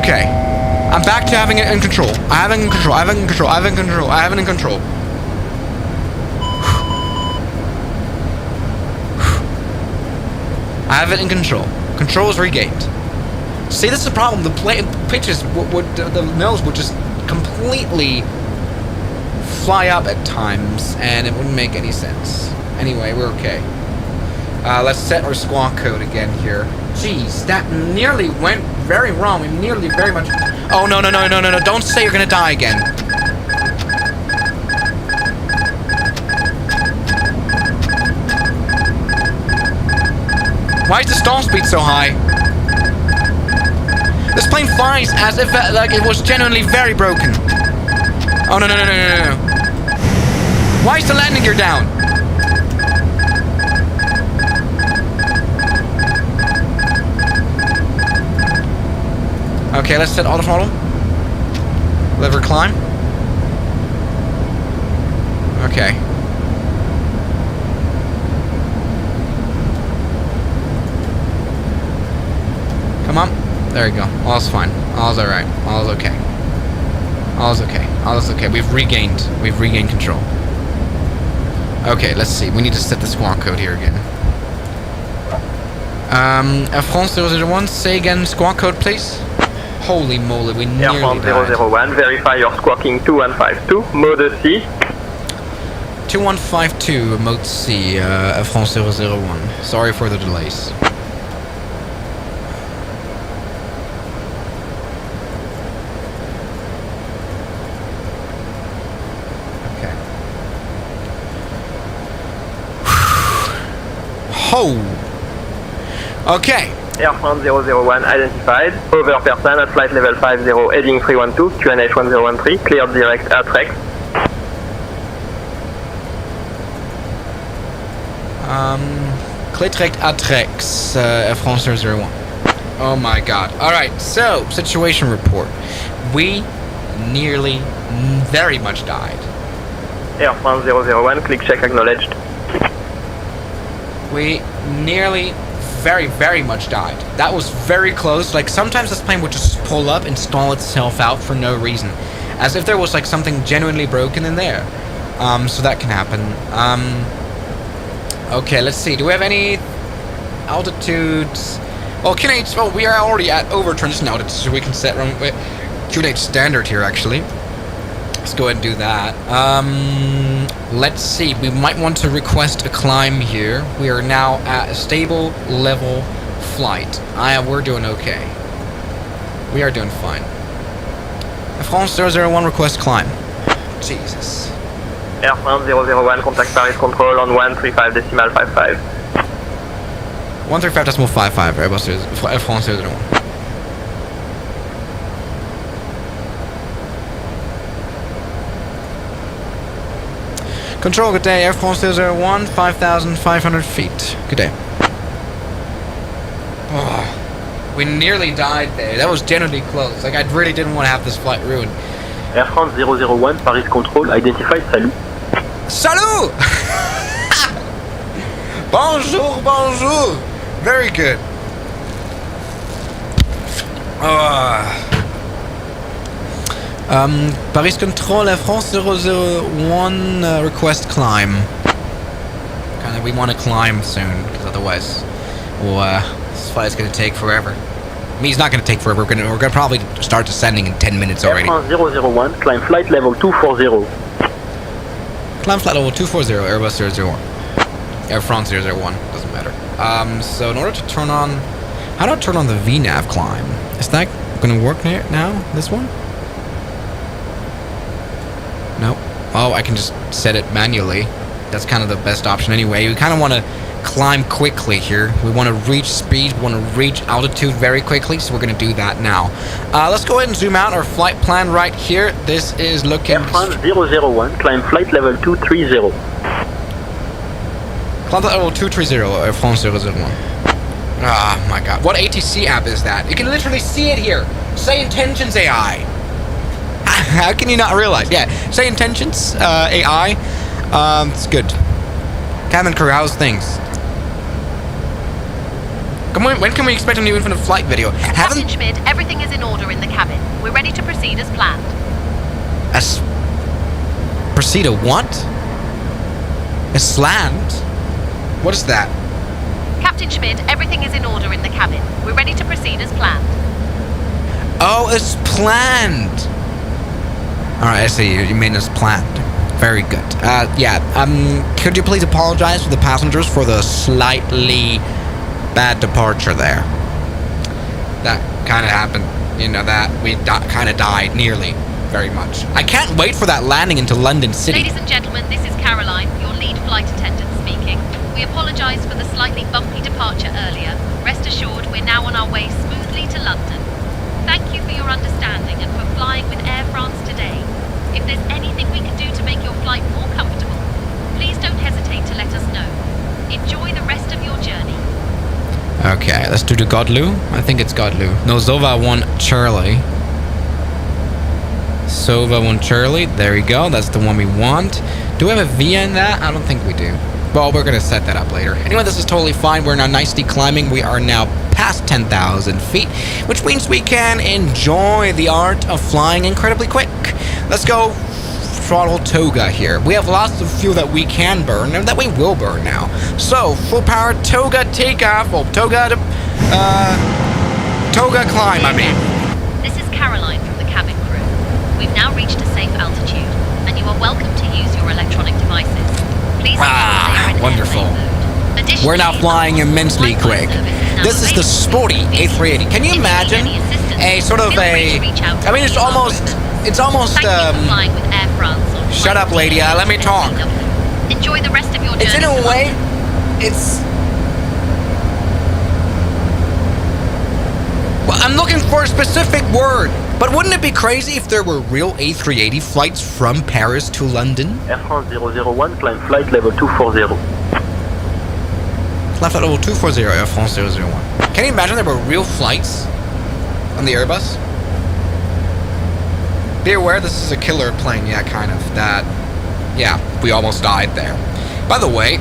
Okay. I'm back to having it in control. I have it in control. I have it in control. I have it in control. Control is regained. See, this is the problem. The pitches the nose would just completely fly up at times, and it wouldn't make any sense. Anyway, we're okay. Let's set our squawk code again here. Jeez, that nearly went very wrong. We nearly very much... Oh, no. Don't say you're gonna die again. Why is the stall speed so high? This plane flies as if like it was genuinely very broken. Oh, no. Why is the landing gear down? Okay, let's set auto throttle. Lever climb. Okay. Come on. There you go. All's fine. All's alright. All's okay. All's okay. All's okay. We've regained control. Okay, let's see. We need to set the squawk code here again. Air France 001, say again squawk code, please. Holy moly, we nearly died. Air France 001, verify your squawking 2152, mode C. 2152, mode C, Air France 001. Sorry for the delays. Oh. Okay. Air France 001 identified. Over person at flight level 50, heading 312, QNH 1013, cleared direct A380. Clear direct A380, Air France 001. Oh my god. Alright, so, situation report. We nearly very much died. Air France 001, click check acknowledged. We nearly very much died. That was very close. Like, sometimes this plane would just pull up and stall itself out for no reason. As if there was, like, something genuinely broken in there. So that can happen. Okay, let's see. Do we have any altitudes? Well, QNH, well, we are already at over transition altitude, so we can set QNH standard here, actually. Let's go ahead and do that. Let's see. We might want to request a climb here. We are now at a stable level flight. We're doing okay. We are doing fine. Air France 001 request climb. Jesus. Air France 001 contact Paris control on 135.55. 135.55. Air France 001. Control, good day. Air France 001, 5,500 feet. Good day. Oh, we nearly died there. That was genuinely close. Like, I really didn't want to have this flight ruined. Air France 001, Paris control, identified, salut. Salut! Bonjour. Very good. Paris Control, Air France 001, request climb. Kinda, we want to climb soon, because otherwise, this flight's gonna take forever. I mean, it's not gonna take forever. We're gonna probably start descending in 10 minutes already. Air France 001, climb flight level 240. Climb flight level 240, Airbus 001. Air France 001, doesn't matter. So in order to turn on... How do I turn on the VNAV climb? Is that gonna work now, this one? Nope. Oh, I can just set it manually. That's kind of the best option anyway. We kind of want to climb quickly here. We want to reach speed, we want to reach altitude very quickly, so we're going to do that now. Let's go ahead and zoom out our flight plan right here. This is looking... Air France 001, climb flight level 230. Climb flight level 230, Air France 001. Ah, my god. What ATC app is that? You can literally see it here. Say intentions AI. How can you not realize? Yeah, say intentions, AI. It's good. Cabin crew, how's things? Come on, when can we expect a new Infinite Flight video? Captain Schmidt, everything is in order in the cabin. We're ready to proceed as planned. Proceed to what? A slant? What is that? Captain Schmidt, everything is in order in the cabin. ready to proceed as planned. Oh, it's planned. Alright, I see. You mean it's planned. Very good. Could you please apologize to the passengers for the slightly bad departure there? That kind of happened. You know, that we kind of died, nearly. Very much. I can't wait for that landing into London City. Ladies and gentlemen, this is Caroline, your lead flight attendant speaking. We apologise for the slightly bumpy departure earlier. Rest assured, we're now on our way smoothly to London. Thank you for your understanding and for flying with Air France today. If there's anything we can do to make your flight more comfortable, please don't hesitate to let us know. Enjoy the rest of your journey. Okay, let's do the Godlu. I think it's Godlu. No, Zova 1 Charlie. Sova 1 Charlie. There we go. That's the one we want. Do we have a VIA in that? I don't think we do. Well, we're going to set that up later. Anyway, this is totally fine. We're now nicely climbing. We are now past 10,000 feet, which means we can enjoy the art of flying incredibly quick. Let's go throttle Toga here. We have lots of fuel that we can burn and that we will burn now. So, full power Toga takeoff. Well, Toga climb, I mean. This is Caroline from the cabin crew. We've now reached a safe altitude, and you are welcome to use your electronic devices. Please wonderful. We're now flying immensely quick. This is the sporty A380. Can you imagine a sort of a... I mean, it's almost... Shut up, lady. Let me talk. Enjoy the rest of your journey. It's in a way... It's... Well, I'm looking for a specific word. But wouldn't it be crazy if there were real A380 flights from Paris to London? Air France 001, climb flight level 240. Left at level 240, Air France 001. Can you imagine there were real flights on the Airbus? Be aware this is a killer plane, yeah, kind of. We almost died there. By the way,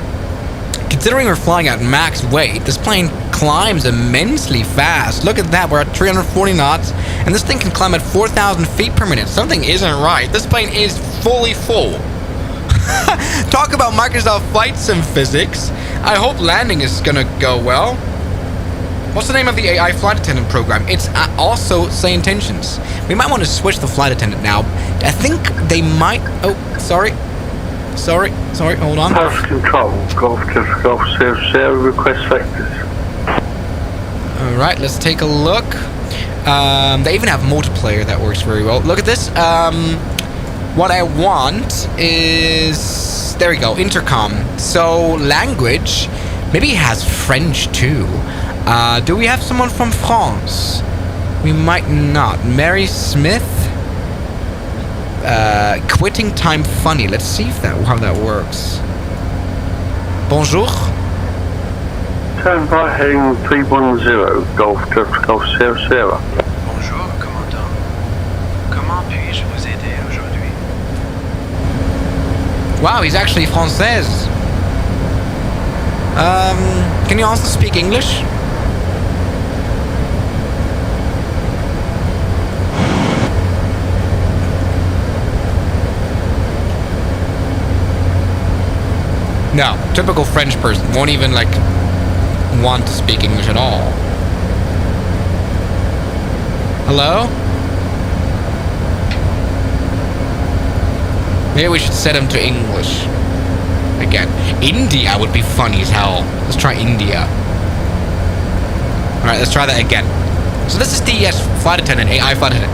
considering we're flying at max weight, this plane climbs immensely fast. Look at that, we're at 340 knots, and this thing can climb at 4,000 feet per minute. Something isn't right. This plane is fully full. Talk about Microsoft Flight Sim physics. I hope landing is gonna go well. What's the name of the AI flight attendant program? It's also Say Intentions. We might want to switch the flight attendant now. I think they might... Oh, sorry, hold on. Pass control, Golf 0, request vectors. Alright, let's take a look. They even have multiplayer that works very well. Look at this. What I want is... There we go, intercom. So, language. Maybe it has French too. Do we have someone from France? We might not. Mary Smith? Quitting time funny. Let's see if how that works. Bonjour. Turn right heading 310, Golf 00. Bonjour, commandant. Comment puis-je vous aider aujourd'hui? Wow, he's actually Française. Can you also speak English? No, typical French person won't even want to speak English at all. Hello? Maybe we should set him to English. Again. India would be funny as hell. Let's try India. Alright, let's try that again. So this is the flight attendant, AI flight attendant.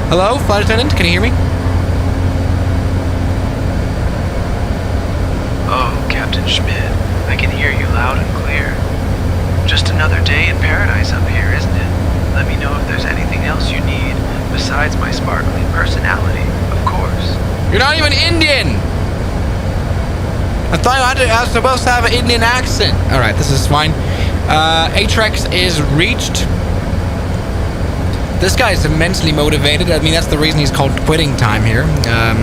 Hello, flight attendant, can you hear me? Oh, Captain Schmidt, I can hear you loud and clear. Just another day in paradise up here, isn't it? Let me know if there's anything else you need, besides my sparkling personality, of course. You're not even Indian! I thought I was supposed to have an Indian accent. Alright, this is fine. Atrex is reached. This guy is immensely motivated. I mean, that's the reason he's called quitting time here.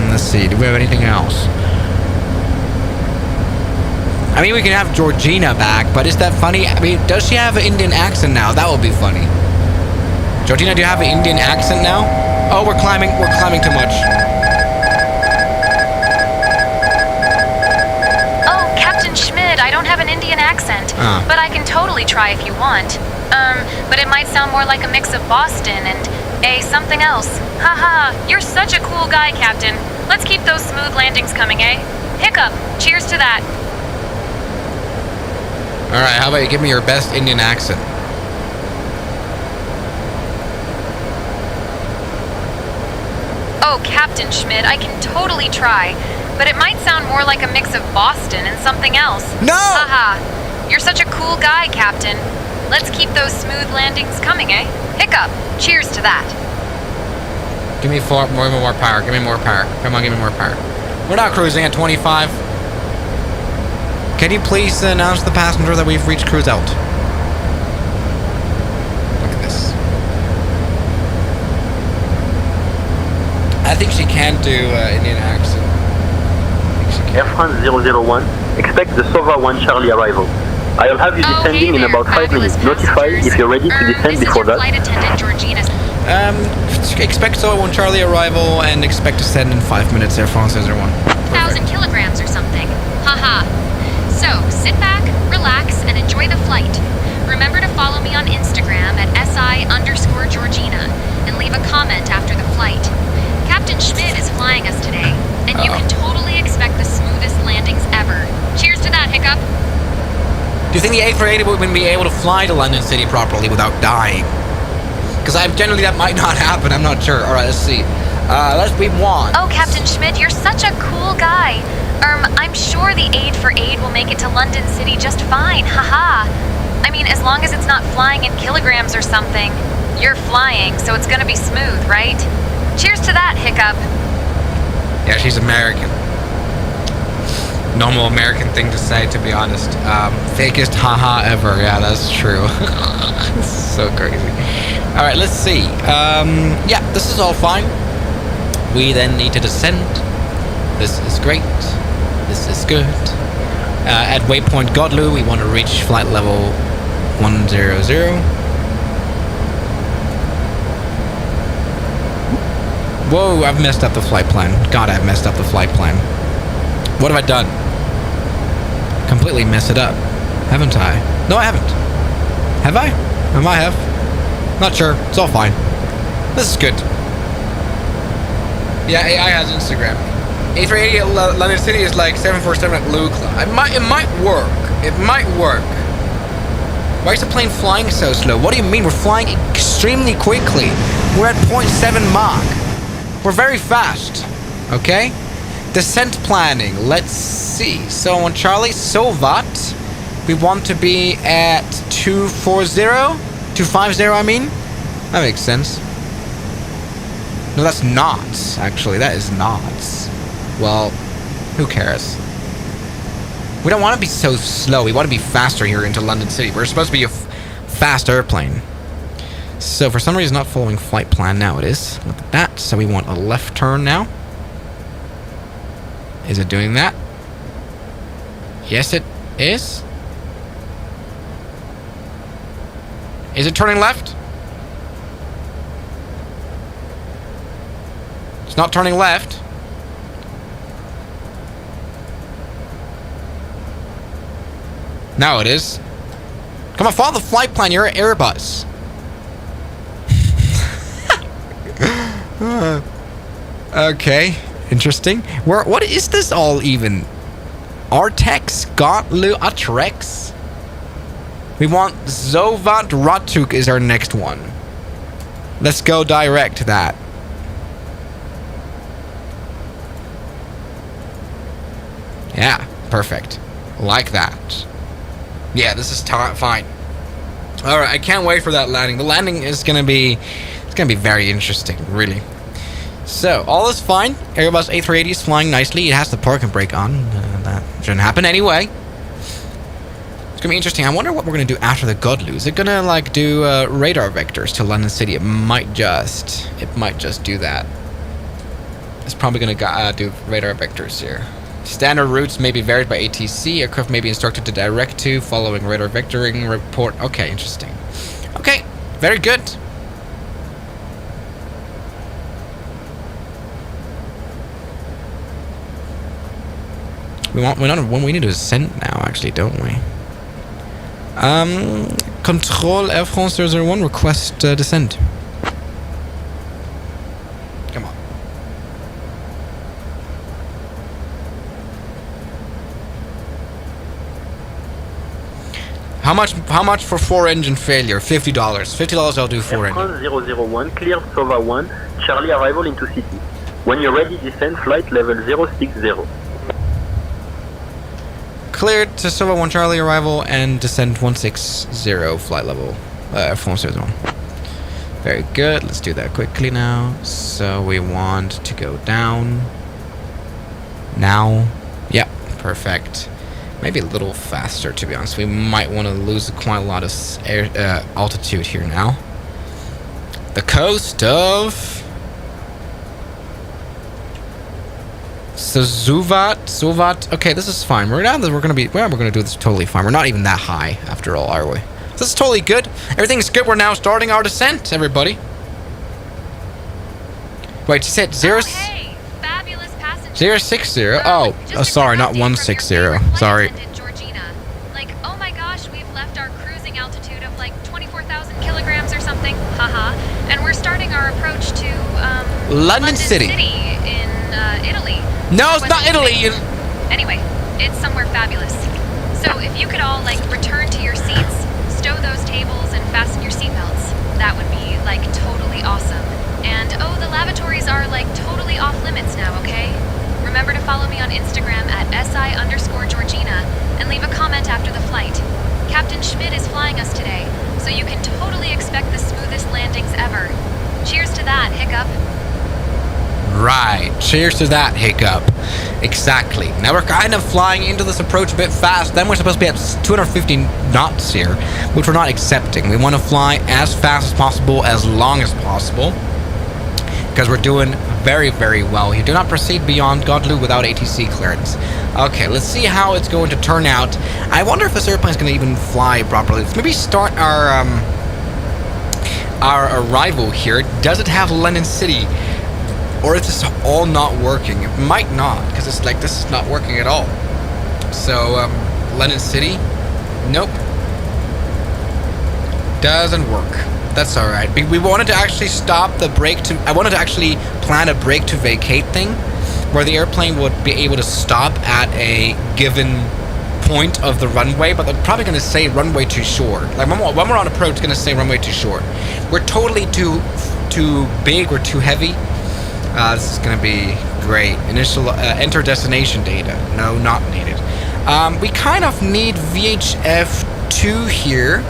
Let's see, do we have anything else? I mean, we can have Georgina back, but is that funny? I mean, does she have an Indian accent now? That would be funny. Georgina, do you have an Indian accent now? Oh, we're climbing too much. Oh, Captain Schmidt, I don't have an Indian accent, but I can totally try if you want. But but it might sound more like a mix of Boston and something else. Haha, you're such a cool guy, Captain. Let's keep those smooth landings coming, eh? Hiccup, cheers to that. Alright, how about you give me your best Indian accent? Oh, Captain Schmidt, I can totally try, but it might sound more like a mix of Boston and something else. No! Haha, you're such a cool guy, Captain. Let's keep those smooth landings coming, eh? Hiccup, cheers to that. Give me more power. Give me more power. Come on, give me more power. We're not cruising at 25. Can you please announce to the passenger that we've reached cruise out? Look at this. I think she can do Indian accent. Air France 001, expect the SOVA 1 Charlie arrival. I'll have you descending in about 5 minutes. Notify if you're ready to descend before that. Flight attendant Georgina. Expect SOVA 1 Charlie arrival and expect to send in 5 minutes, Air France 001. 1,000 kilograms or something. Haha. So, sit back, relax, and enjoy the flight. Remember to follow me on Instagram at SI_Georgina and leave a comment after the flight. Captain Schmidt is flying us today, and you can totally expect the smoothest landings ever. Cheers to that, Hiccup. Do you think the A380 would be able to fly to London City properly without dying? Because generally that might not happen, I'm not sure. Alright, let's see. Let's be one. Oh, Captain Schmidt, you're such a cool guy. I'm sure the Aid for Aid will make it to London City just fine, haha. I mean, as long as it's not flying in kilograms or something. You're flying, so it's gonna be smooth, right? Cheers to that, Hiccup. Yeah, she's American. Normal American thing to say, to be honest. Fakest haha ever. Yeah, that's true. So crazy. Alright, let's see. Yeah, this is all fine. We then need to descend. This is great. This is good. At waypoint Godlu, we want to reach flight level 100. Whoa, I've messed up the flight plan. God, I've messed up the flight plan. What have I done? Completely mess it up. Haven't I? No, I haven't. Have I? I might have. Not sure. It's all fine. This is good. Yeah, AI has Instagram. A380 at London City is like 747 at Lukla. It might work. It might work. Why is the plane flying so slow? What do you mean? We're flying extremely quickly. We're at 0.7 Mach. We're very fast. Okay? Descent planning. Let's see. So on Charlie, Sovat, we want to be at 250, I mean. That makes sense. No, that's knots, actually. That is knots. Well, who cares? We don't want to be so slow. We want to be faster here into London City. We're supposed to be a fast airplane. So for some reason, not following flight plan. Now it is. Look at that. So we want a left turn now. Is it doing that? Yes, it is. Is it turning left? It's not turning left. Now it is. Come on, follow the flight plan. You're an Airbus. Okay, interesting. What is this all even? Artex Gotlu Atrex? We want Zovat Ratuk is our next one. Let's go direct to that. Yeah, perfect. Like that. Yeah, this is fine. Alright, I can't wait for that landing. The landing is gonna be very interesting, really. So, all is fine. Airbus A380 is flying nicely. It has the parking brake on. That shouldn't happen anyway. It's gonna be interesting. I wonder what we're gonna do after the Godlu. Is it gonna like do radar vectors to London City? It might just do that. It's probably gonna do radar vectors here. Standard routes may be varied by ATC. Aircraft may be instructed to direct to following radar vectoring report. Okay, interesting. Okay, very good. We need to ascend now, actually, don't we? Control Air France 001, request descent. Come on. How much for 4-engine failure? $50. $50 I'll do 4-engine. Air France 001, cleared SOVA 1, Charlie arrival into city. When you're ready, descend flight level 060. Cleared to SOVA 1 Charlie arrival and descend 160 flight level. Air France 01. Very good. Let's do that quickly now. So we want to go down. Now. Yep, perfect. Maybe a little faster, to be honest. We might want to lose quite a lot of altitude here now. The coast of Suvat. Okay, this is fine. We're gonna do this totally fine. We're not even that high after all, are we? This is totally good. Everything's good. We're now starting our descent, everybody. Wait, you said 060? Oh, sorry, not 160. Sorry. Georgina. Like, oh my gosh, we've left our cruising altitude of like 24,000 kilograms or something. Haha. And we're starting our approach to London City in Italy. No, it's not Italy. Anyway, it's somewhere fabulous. So if you could all like return to your seats, stow those tables, and fasten your seatbelts, that would be like totally awesome. And oh, the lavatories are like totally off limits now, okay? Remember to follow me on Instagram at @SI_Georgina and leave a comment after the flight. Captain Schmidt is flying us today, so you can totally expect the smoothest landings ever. Cheers to that, Hiccup. Right. Cheers to that, Hiccup. Exactly. Now we're kind of flying into this approach a bit fast. Then we're supposed to be at 250 knots here, which we're not accepting. We want to fly as fast as possible, as long as possible, because we're doing very, very well here. Do not proceed beyond Godlu without ATC clearance. Okay, let's see how it's going to turn out. I wonder if this airplane is going to even fly properly. Let's maybe start our arrival here. Does it have London City? Or is this all not working? It might not, because it's like this is not working at all. So, London City? Nope. Doesn't work. That's alright. We wanted to actually stop the brake to... I wanted to actually plan a brake to vacate thing, where the airplane would be able to stop at a given point of the runway, but they're probably going to say runway too short. Like, when we're on approach, it's going to say runway too short. We're totally too big, we're too heavy. This is going to be great. Initial enter destination data. No, not needed. We kind of need VHF 2 here,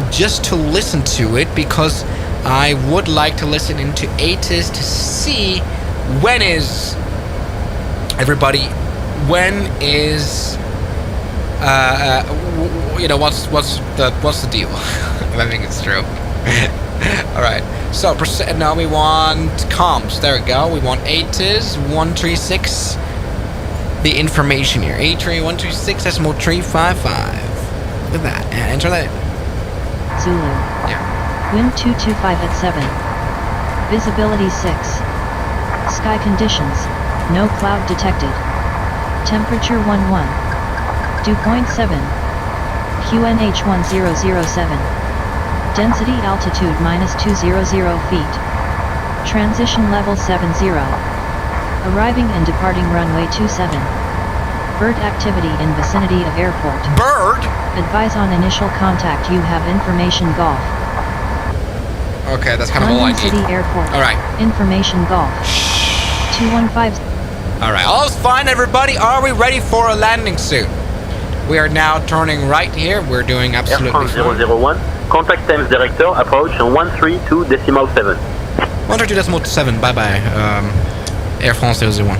just to listen to it, because I would like to listen into ATIS to see when is everybody, when is you know, what's the deal? I think it's true. All right. So now we want comms. There we go. We want ATIS 136. The information here. A3136.355. Look at that. And enter that. Zulu. Yeah. Wind 225 at 7. Visibility 6. Sky conditions. No cloud detected. Temperature 11. Dew point 7. QNH 1007. Density altitude -200 feet. Transition level 70. Arriving and departing runway 27. Bird activity in vicinity of airport. Bird? Advise on initial contact. You have information golf. Okay, that's kind of all I London need. City Airport. Alright. Information golf. 215. Alright, all's fine, everybody. Are we ready for a landing soon? We are now turning right here. We're doing absolutely Air France fine. 001, contact Thames Director, approach 132.7. 132.7, bye-bye, Air France 001.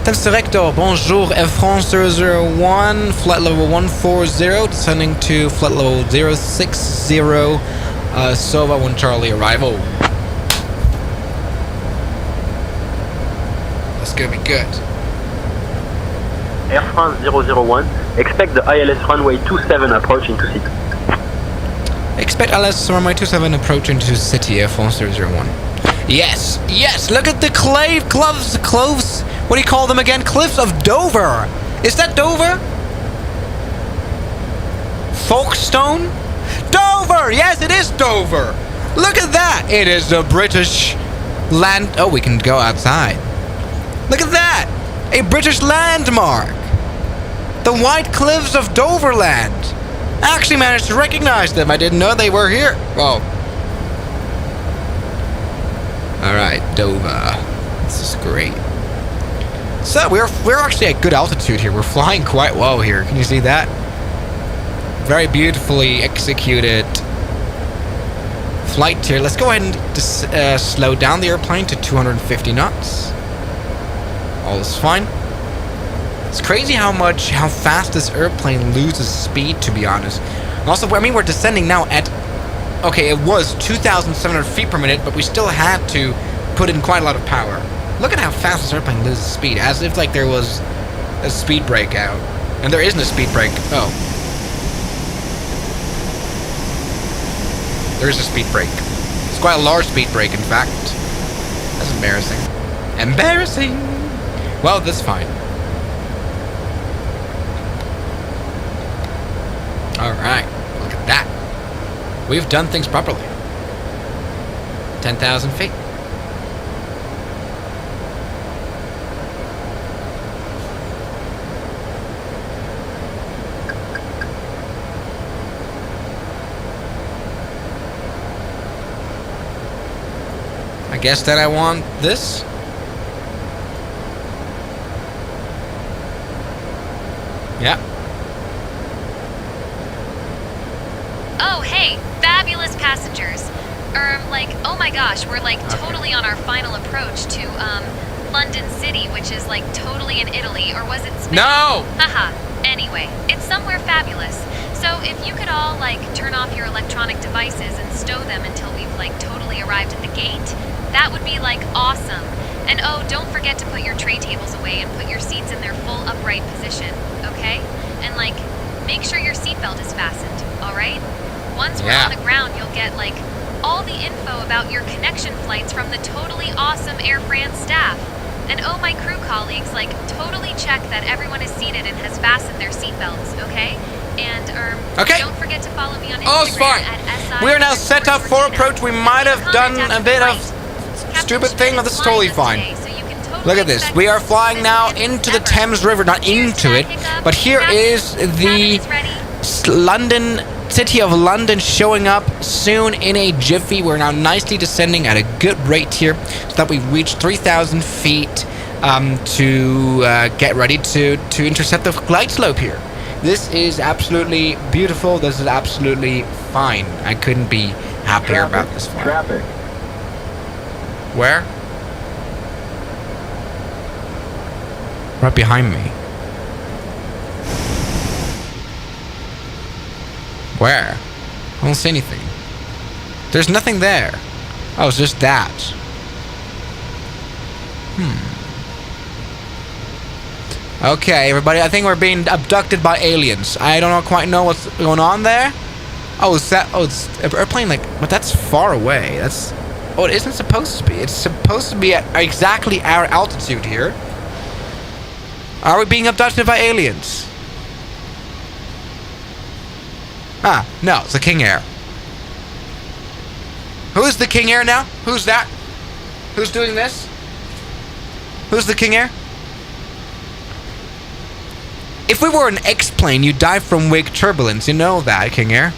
Thames Director, bonjour, Air France 001, flight level 140, descending to flight level 060, SOVA 1 Charlie arrival. That's gonna be good. Air France 001, expect the ILS runway 27 approach into city. Expect ILS runway 27 approach into city, Air France 001. Yes, yes, look at the cloves. What do you call them again? Cliffs of Dover. Is that Dover? Folkestone? Dover! Yes, it is Dover. Look at that. It is a British land. Oh, we can go outside. Look at that. A British landmark. The White Cliffs of Doverland. I actually managed to recognize them. I didn't know they were here. Oh. Alright, Dover. This is great. So, we're actually at good altitude here. We're flying quite well here. Can you see that? Very beautifully executed flight here. Let's go ahead and just, slow down the airplane to 250 knots. All is fine. It's crazy how fast this airplane loses speed, to be honest. And also, I mean, we're descending now at, okay, it was 2,700 feet per minute, but we still had to put in quite a lot of power. Look at how fast this airplane loses speed, as if like there was a speed break out. And there isn't a speed break. Oh. There is a speed break. It's quite a large speed break, in fact. That's embarrassing. Embarrassing! Well, that's fine. Alright, look at that. We've done things properly. 10,000 feet. I guess that I want this. Yeah. Oh, hey, fabulous passengers. Like, oh my gosh, we're like totally on our final approach to, London City, which is like totally in Italy, or was it Spain? No! Haha. Anyway, it's somewhere fabulous. So if you could all, like, turn off your electronic devices and stow them until we've, like, totally arrived at the gate, that would be, like, awesome. And oh, don't forget to put your tray tables away and put your seats in their full upright position, okay? And, like, make sure your seatbelt is fastened, alright? Once we're on the ground, you'll get, like, all the info about your connection flights from the totally awesome Air France staff. And oh, my crew colleagues, like, totally check that everyone is seated and has fastened their seatbelts, okay? And, don't forget to follow me on Instagram oh, it's fine. at SI. We are now set up for approach. We might have done a bit of stupid thing, but this is totally fine. Look at this. We are flying now into the Thames River, not into it, but here is the city of London showing up soon in a jiffy. We're now nicely descending at a good rate here, so that we reach 3,000 feet to get ready to intercept the glide slope here. This is absolutely beautiful. This is absolutely fine. I couldn't be happier about this one. Traffic. Where? Right behind me. Where? I don't see anything. There's nothing there. Oh, it's just that. Okay, everybody, I think we're being abducted by aliens. I don't quite know what's going on there. Oh, is that... Oh, it's an airplane, like... But that's far away. That's... Oh, it isn't supposed to be. It's supposed to be at exactly our altitude here. Are we being abducted by aliens? Ah, no, it's the King Air. Who is the King Air now? Who's that? Who's doing this? Who's the King Air? If we were an X-plane, you'd die from wake turbulence. You know that, King Air.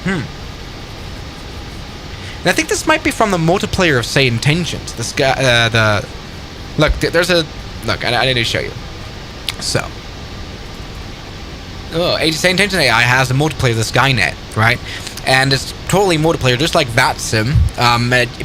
And I think this might be from the multiplayer of Say Intentions. This guy, look, there's a... Look, I need to show you. So. Oh, Say Intentions AI has the multiplayer of the Skynet, right? And it's totally multiplayer, just like VATSIM.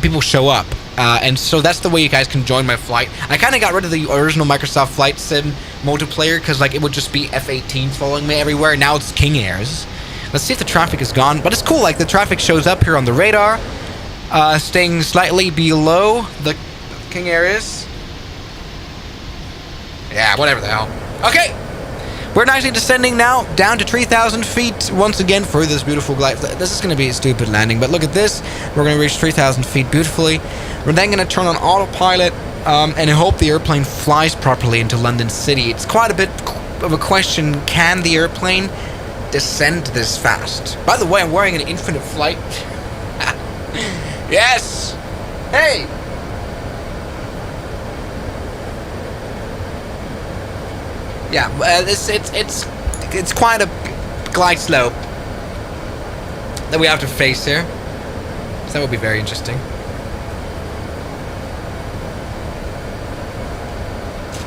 People show up. And so that's the way you guys can join my flight. I kind of got rid of the original Microsoft Flight Sim multiplayer because like it would just be F-18s following me everywhere. Now it's King Airs. Let's see if the traffic is gone. But it's cool, like the traffic shows up here on the radar, staying slightly below the King Air is. Yeah, whatever the hell. Okay, we're nicely descending now down to 3,000 feet once again for this beautiful glide. This is going to be a stupid landing, but look at this. We're going to reach 3,000 feet beautifully. We're then going to turn on autopilot, and I hope the airplane flies properly into London City. It's quite a bit of a question, can the airplane descend this fast? By the way, I'm wearing an infinite flight. Yes! Hey! Yeah, it's quite a glide slope that we have to face here. So that will be very interesting.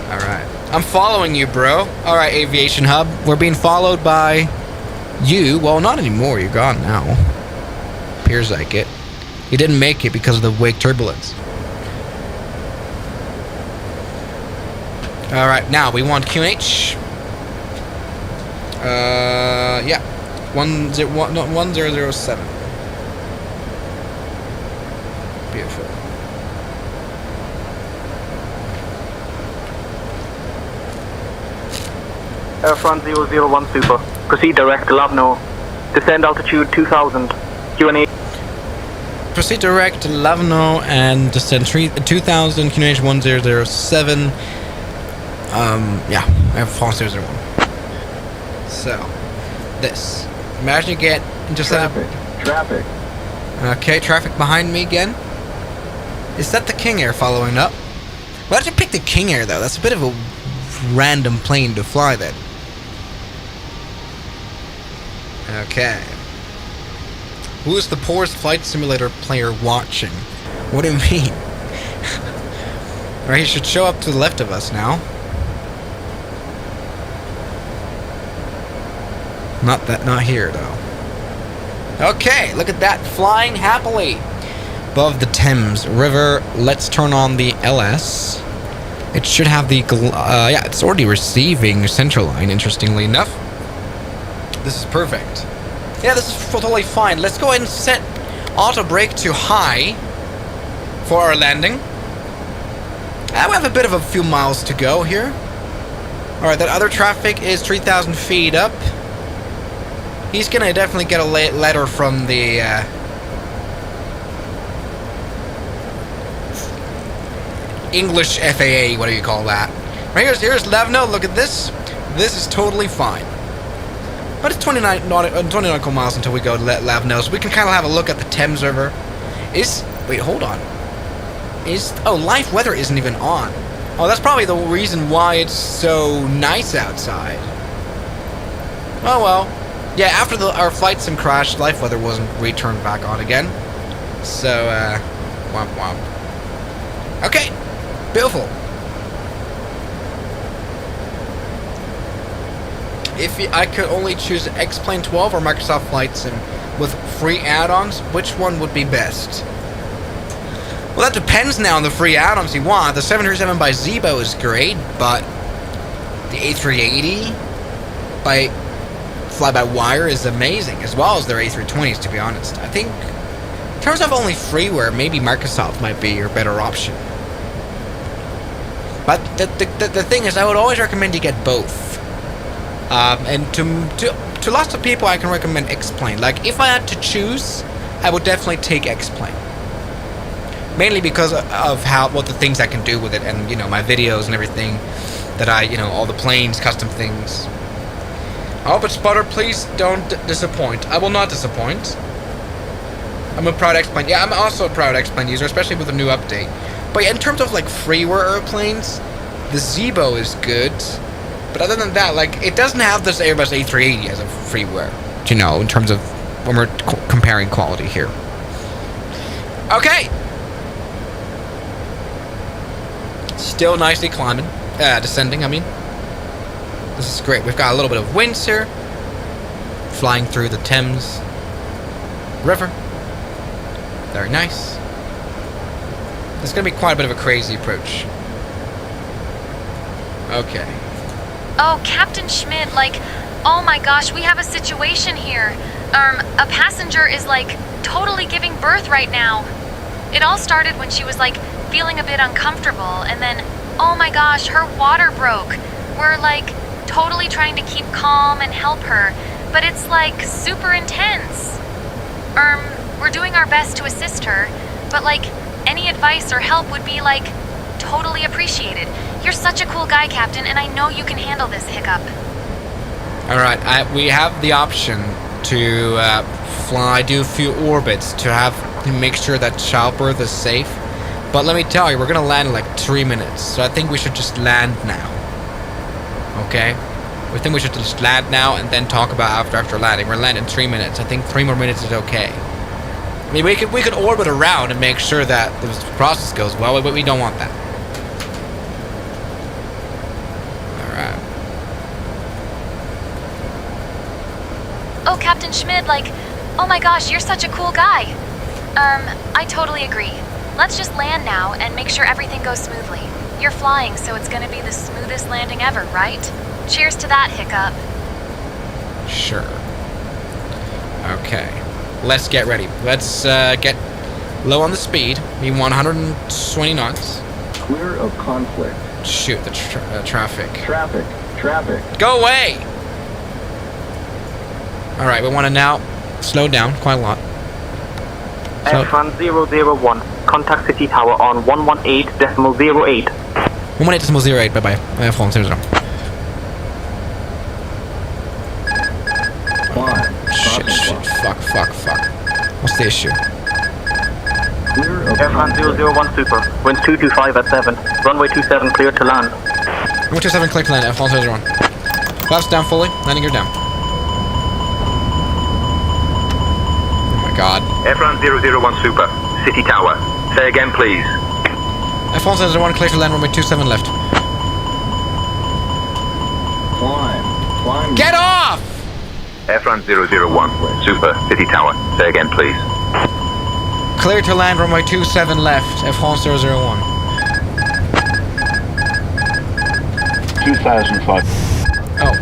Alright. I'm following you, bro. Alright, Aviation Hub. We're being followed by you. Well, not anymore. You're gone now. Appears like it. You didn't make it because of the wake turbulence. Alright, now we want QNH. Yeah. 1007. Beautiful. Air France 001 Super. Proceed direct to Lavno. Descend altitude 2000. QNH. Proceed direct to Lavno and descend 2000 QNH 1007. Yeah, I have false 001. So, this. Imagine you get intercepted. Traffic. Okay, traffic behind me again. Is that the King Air following up? Why did you pick the King Air though? That's a bit of a random plane to fly then. Okay. Who is the poorest flight simulator player watching? What do you mean? Alright, he should show up to the left of us now. Not here though. Okay, look at that, flying happily above the Thames River. Let's turn on the LS. It should have the yeah, it's already receiving central line, interestingly enough. This is perfect. Yeah, this is totally fine. Let's go ahead and set auto brake to high for our landing. We have a bit of a few miles to go here. Alright, that other traffic is 3,000 feet up. He's gonna definitely get a letter from the English FAA, what do you call that? Right, here's Lavno, look at this. This is totally fine. But it's 20 nautical miles until we go to Lavno, so we can kind of have a look at the Thames River. Wait, hold on. Live weather isn't even on. Oh, that's probably the reason why it's so nice outside. Oh well. Yeah, after our flight sim crashed, live weather wasn't returned back on again. So, womp womp. Okay, beautiful. If I could only choose X-Plane 12 or Microsoft Flight Sim with free add-ons, which one would be best? Well, that depends now on the free add-ons you want. The 737 by Zibo is great, but the A380 by Fly-by-Wire is amazing, as well as their A320s, to be honest. I think, in terms of only freeware, maybe Microsoft might be your better option. But the thing is, I would always recommend you get both. And to lots of people, I can recommend X-Plane. Like, if I had to choose, I would definitely take X-Plane. Mainly because of what the things I can do with it, and, you know, my videos and everything that all the planes, custom things. Oh, but Spotter, please don't disappoint. I will not disappoint. I'm a proud X-Plane. Yeah, I'm also a proud X-Plane user, especially with the new update. But yeah, in terms of, like, freeware airplanes, the Zibo is good. But other than that, like, it doesn't have this Airbus A380 as a freeware, you know, in terms of when we're comparing quality here. Okay. Still nicely climbing, descending, I mean. This is great. We've got a little bit of winds here. Flying through the Thames River. Very nice. It's going to be quite a bit of a crazy approach. Okay. Oh, Captain Schmidt, like, oh my gosh, we have a situation here. A passenger is, like, totally giving birth right now. It all started when she was, like, feeling a bit uncomfortable, and then, oh my gosh, her water broke. We're, like, totally trying to keep calm and help her, but it's, like, super intense. We're doing our best to assist her, but, like, any advice or help would be, like, totally appreciate it. You're such a cool guy, Captain, and I know you can handle this hiccup. Alright, we have the option to do a few orbits to make sure that childbirth is safe. But let me tell you, we're gonna land in like 3 minutes, so I think we should just land now. Okay? I think we should just land now and then talk about after landing. We're landing in 3 minutes. I think 3 more minutes is okay. I mean, we could orbit around and make sure that the process goes well, but we don't want that. Alright. Oh, Captain Schmid, oh my gosh, you're such a cool guy. I totally agree. Let's just land now and make sure everything goes smoothly. You're flying, so it's gonna be the smoothest landing ever, right? Cheers to that, hiccup. Sure. Okay. Let's get ready. Let's get low on the speed. We want 120 knots. Clear of conflict. Shoot, the traffic. Traffic. Go away! Alright, we want to now slow down quite a lot. F1001, contact City Tower on 118.08. 118.08, bye-bye. F100. Shit, fuck. What's the issue? F1001 Super, wind 225 at 7, runway 27 clear to land. Runway 27 clear to land, F1001. Flaps down fully, landing gear down. Oh my god. F1001 Super, City Tower. Say again, please. F1001 clear to land, runway 27 left. Climb. Get off! F1001 Super, City Tower. Say again, please. Clear to land, runway 27 left, F1001. 2005. Oh.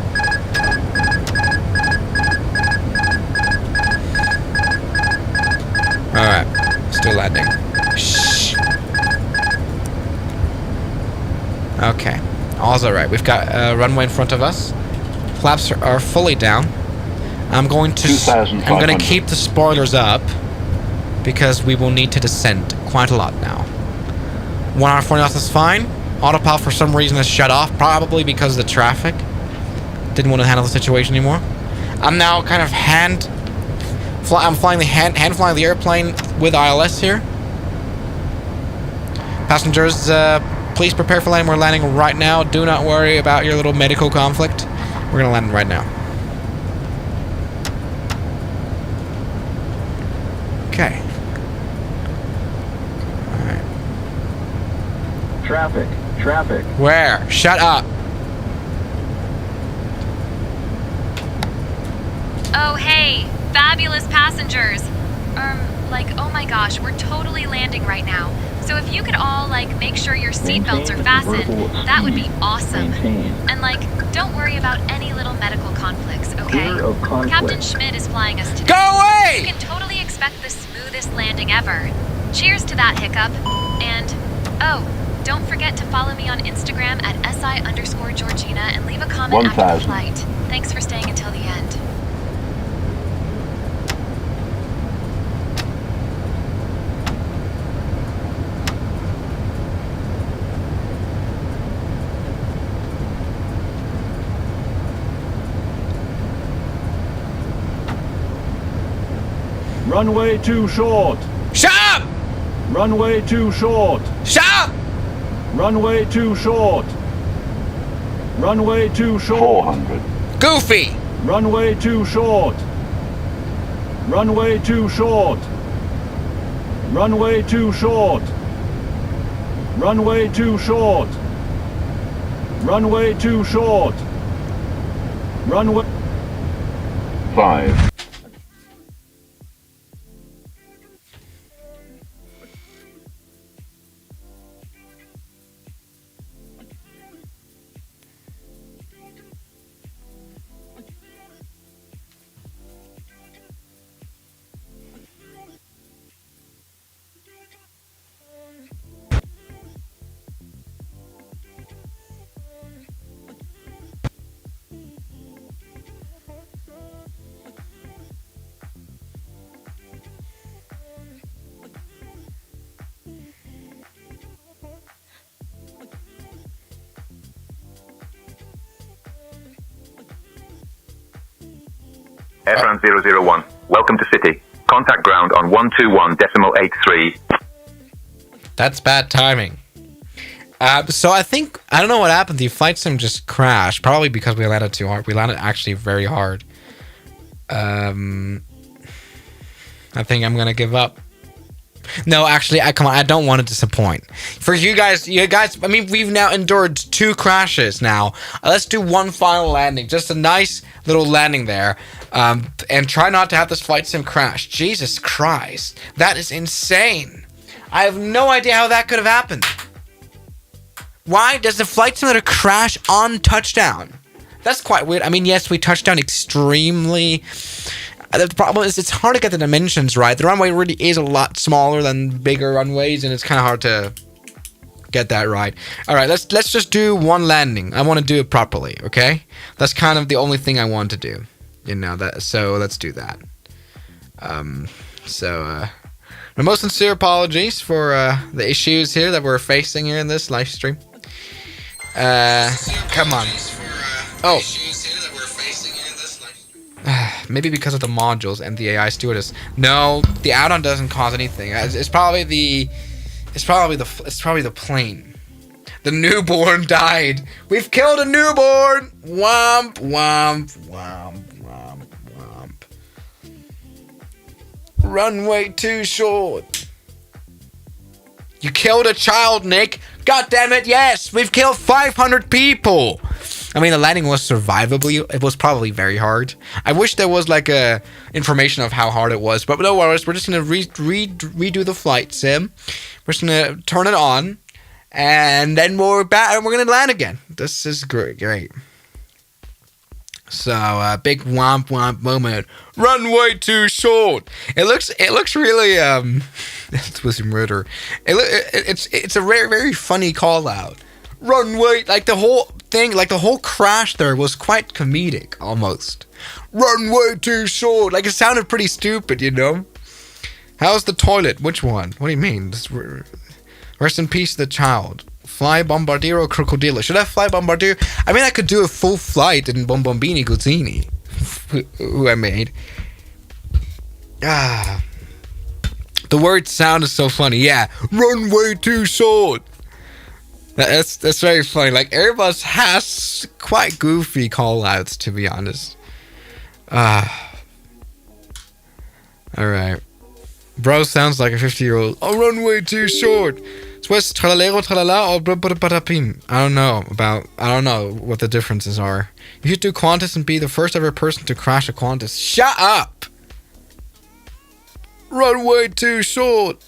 Alright, still landing. Shh. Okay, all's alright. We've got a runway in front of us. Flaps are fully down. I'm going to keep the spoilers up because we will need to descend quite a lot now. 1 hour 40 knots is fine. Autopilot for some reason has shut off, probably because of the traffic. Didn't want to handle the situation anymore. I'm now kind of hand flying the airplane with ILS here. Passengers, please prepare for landing. We're landing right now. Do not worry about your little medical conflict. We're gonna land right now. Okay. Alright. Traffic. Where? Shut up. Oh, hey, fabulous passengers. Oh my gosh, we're totally landing right now. So if you could all, make sure your seatbelts are fastened, that would be awesome. And, don't worry about any little medical conflicts, okay? Captain Schmid is flying us today. Go away! You can totally expect the smoothest landing ever. Cheers to that, hiccup. And, oh, don't forget to follow me on Instagram at SI_Georgina and leave a comment after the flight. Thanks for staying until the end. Runway too short. Shut up! Runway too short. Shut up! Runway too short. Runway too short. 400. Goofy! Runway too short. Runway too short. Runway too short. Runway too short. Runway too short. Runway 5. Air France 001, welcome to City. Contact ground on 121.83. That's bad timing. So I don't know what happened. The flight sim just crashed. Probably because we landed too hard. We landed actually very hard. I think I'm gonna give up. No, actually, come on. I don't want to disappoint. For you guys, I mean, we've now endured 2 crashes now. Let's do one final landing. Just a nice little landing there. And try not to have this flight sim crash. Jesus Christ. That is insane. I have no idea how that could have happened. Why does the flight simulator crash on touchdown? That's quite weird. I mean, yes, we touched down extremely. The problem is it's hard to get the dimensions right. The runway really is a lot smaller than bigger runways, and it's kind of hard to get that right. All right, let's just do one landing. I want to do it properly, okay? That's kind of the only thing I want to do. So let's do that. My most sincere apologies for the issues here that we're facing here in this live stream. Come on. Oh. Maybe because of the modules and the AI stewardess. No, the add-on doesn't cause anything. It's probably the plane. The newborn died. We've killed a newborn. Womp womp womp womp womp. Runway too short. You killed a child, Nick. God damn it, yes. We've killed 500 people. I mean, the landing was survivable. It was probably very hard. I wish there was like a information of how hard it was, but no worries. We're just gonna redo the flight sim. We're just gonna turn it on, and then we're back and we're gonna land again. This is great. So big womp womp moment. Runway too short. It looks really it was murder. It's a very very funny call out. Runway, like the whole thing, like the whole crash there was quite comedic almost. Runway too short. Like it sounded pretty stupid, you know. How's the toilet? Which one? What do you mean? Rest in peace, the child. Fly Bombardier or Crocodile? Should I fly Bombardier? I mean, I could do a full flight in Bombombini Guzzini, who I made. The word sound is so funny. Yeah, runway too short. That's very funny. Like Airbus has quite goofy call outs, to be honest. All right. Bro sounds like a 50-year-old. Oh, runway too short. Swiss tralalero tralala or brapim. I don't know what the differences are. You should do Qantas and be the first ever person to crash a Qantas. Shut up! Runway too short.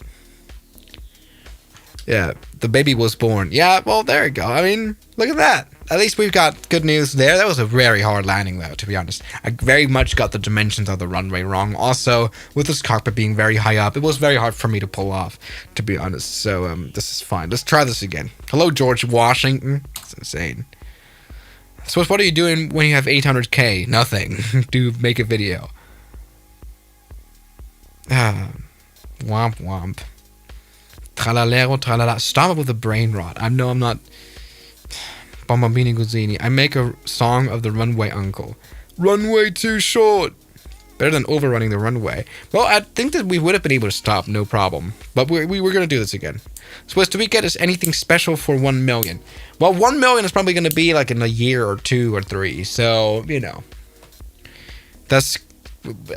Yeah, the baby was born. Yeah, well, there you go. I mean, look at that. At least we've got good news there. That was a very hard landing, though, to be honest. I very much got the dimensions of the runway wrong. Also, with this cockpit being very high up, it was very hard for me to pull off, to be honest. So, this is fine. Let's try this again. Hello, George Washington. It's insane. So, what are you doing when you have 800k? Nothing. Make a video. Womp womp. Tralalero tralala. Stop it with the brain rot. I'm not... Bombambini Guzzini. I make a song of the runway uncle. Runway too short. Better than overrunning the runway. Well, I think that we would have been able to stop, no problem. But we were going to do this again. So, do we get us anything special for 1 million? Well, 1 million is probably going to be like in a year or 2 or 3. So, you know. I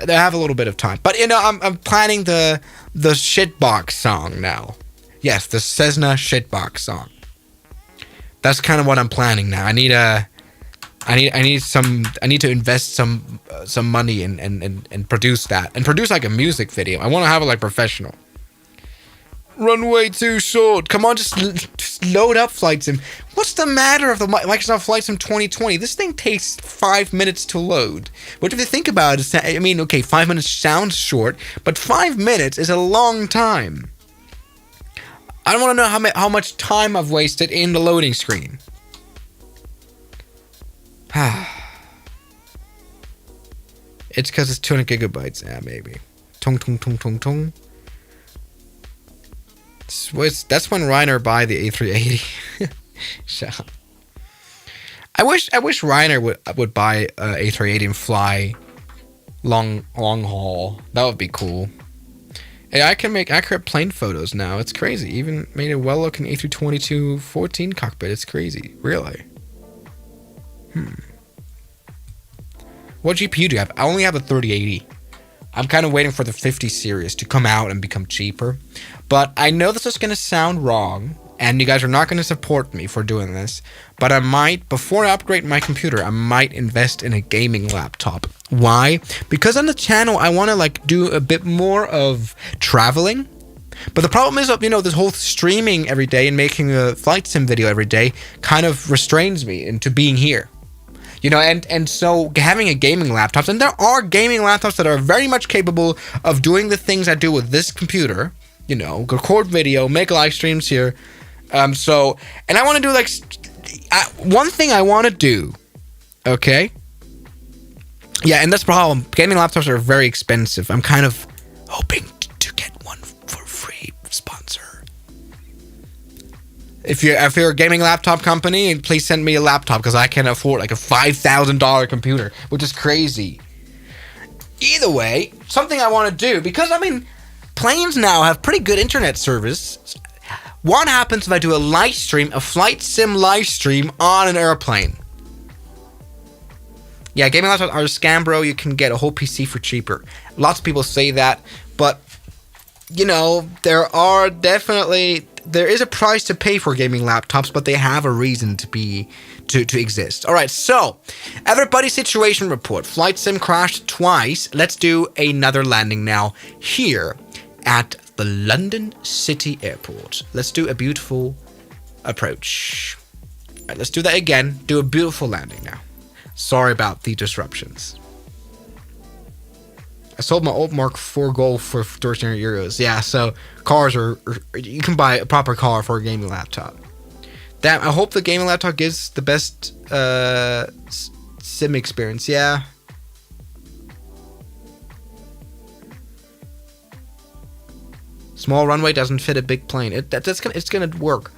have a little bit of time. But, you know, I'm planning the shitbox song now. Yes, the Cessna shitbox song. That's kind of what I'm planning now. I need to invest some money and produce that. And produce like a music video. I want to have it like professional. Runway too short. Come on, just load up Flight Sim. What's the matter of the Microsoft Flight Sim 2020? This thing takes 5 minutes to load. But if you think about it, I mean, okay, 5 minutes sounds short, but 5 minutes is a long time. I don't want to know how much time I've wasted in the loading screen. It's because it's 200 gigabytes. Yeah, maybe. Tung tung tung tung tung. That's when Reiner buy the A380. Shut up. I wish Reiner would buy a A380 and fly long haul. That would be cool. Hey, I can make accurate plane photos now. It's crazy. Even made a well-looking A320-14 cockpit. It's crazy. Really. What GPU do you have? I only have a 3080. I'm kind of waiting for the 50 series to come out and become cheaper. But I know this is going to sound wrong, and you guys are not going to support me for doing this. But I might, before I upgrade my computer, I might invest in a gaming laptop. Why? Because on the channel, I want to like do a bit more of traveling. But the problem is, you know, this whole streaming every day and making a flight sim video every day kind of restrains me into being here. You know, and so having a gaming laptop, and there are gaming laptops that are very much capable of doing the things I do with this computer. You know, record video, make live streams here. So, and I want to do like one thing I want to do. Okay. Yeah, and that's the problem. Gaming laptops are very expensive. I'm kind of hoping to get one for free sponsor. If you're a gaming laptop company, please send me a laptop because I can afford like a $5,000 computer, which is crazy. Either way, something I want to do, because I mean, planes now have pretty good internet service. What happens if I do a live stream, a flight sim live stream on an airplane? Yeah, gaming laptops are a scam, bro. You can get a whole PC for cheaper. Lots of people say that, but you know, there is a price to pay for gaming laptops, but they have a reason to exist. All right, so everybody's situation report. Flight sim crashed twice. Let's do another landing now here at the London City Airport. Let's do a beautiful approach. All right, let's do that again. Do a beautiful landing now. Sorry about the disruptions. I sold my old Mark IV Golf for 1,300 euros. Yeah, so cars are... You can buy a proper car for a gaming laptop. Damn, I hope the gaming laptop gives the best sim experience. Yeah. Small runway doesn't fit a big plane. It's gonna work.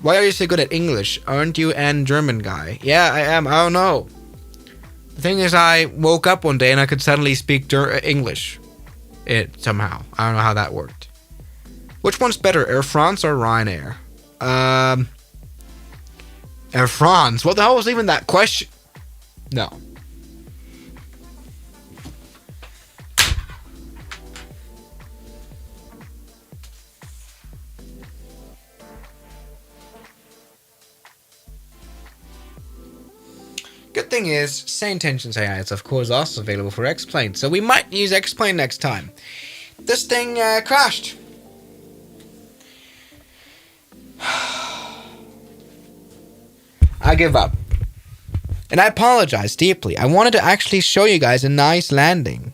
Why are you so good at English? Aren't you an German guy? Yeah, I am. I don't know. The thing is, I woke up one day and I could suddenly speak English. Somehow. I don't know how that worked. Which one's better, Air France or Ryanair? Air France? What the hell was even that question? No. Good thing is, Sane Tensions AI is of course also available for X-Plane, so we might use X-Plane next time. This thing crashed. I give up. And I apologize deeply. I wanted to actually show you guys a nice landing.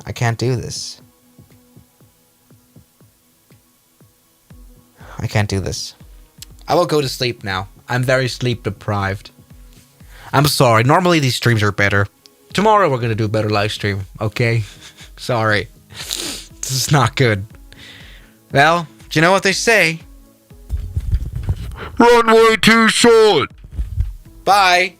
I can't do this. I can't do this. I will go to sleep now. I'm very sleep deprived. I'm sorry. Normally these streams are better. Tomorrow we're going to do a better live stream. Okay? Sorry. This is not good. Well, do you know what they say? Runway too short. Bye.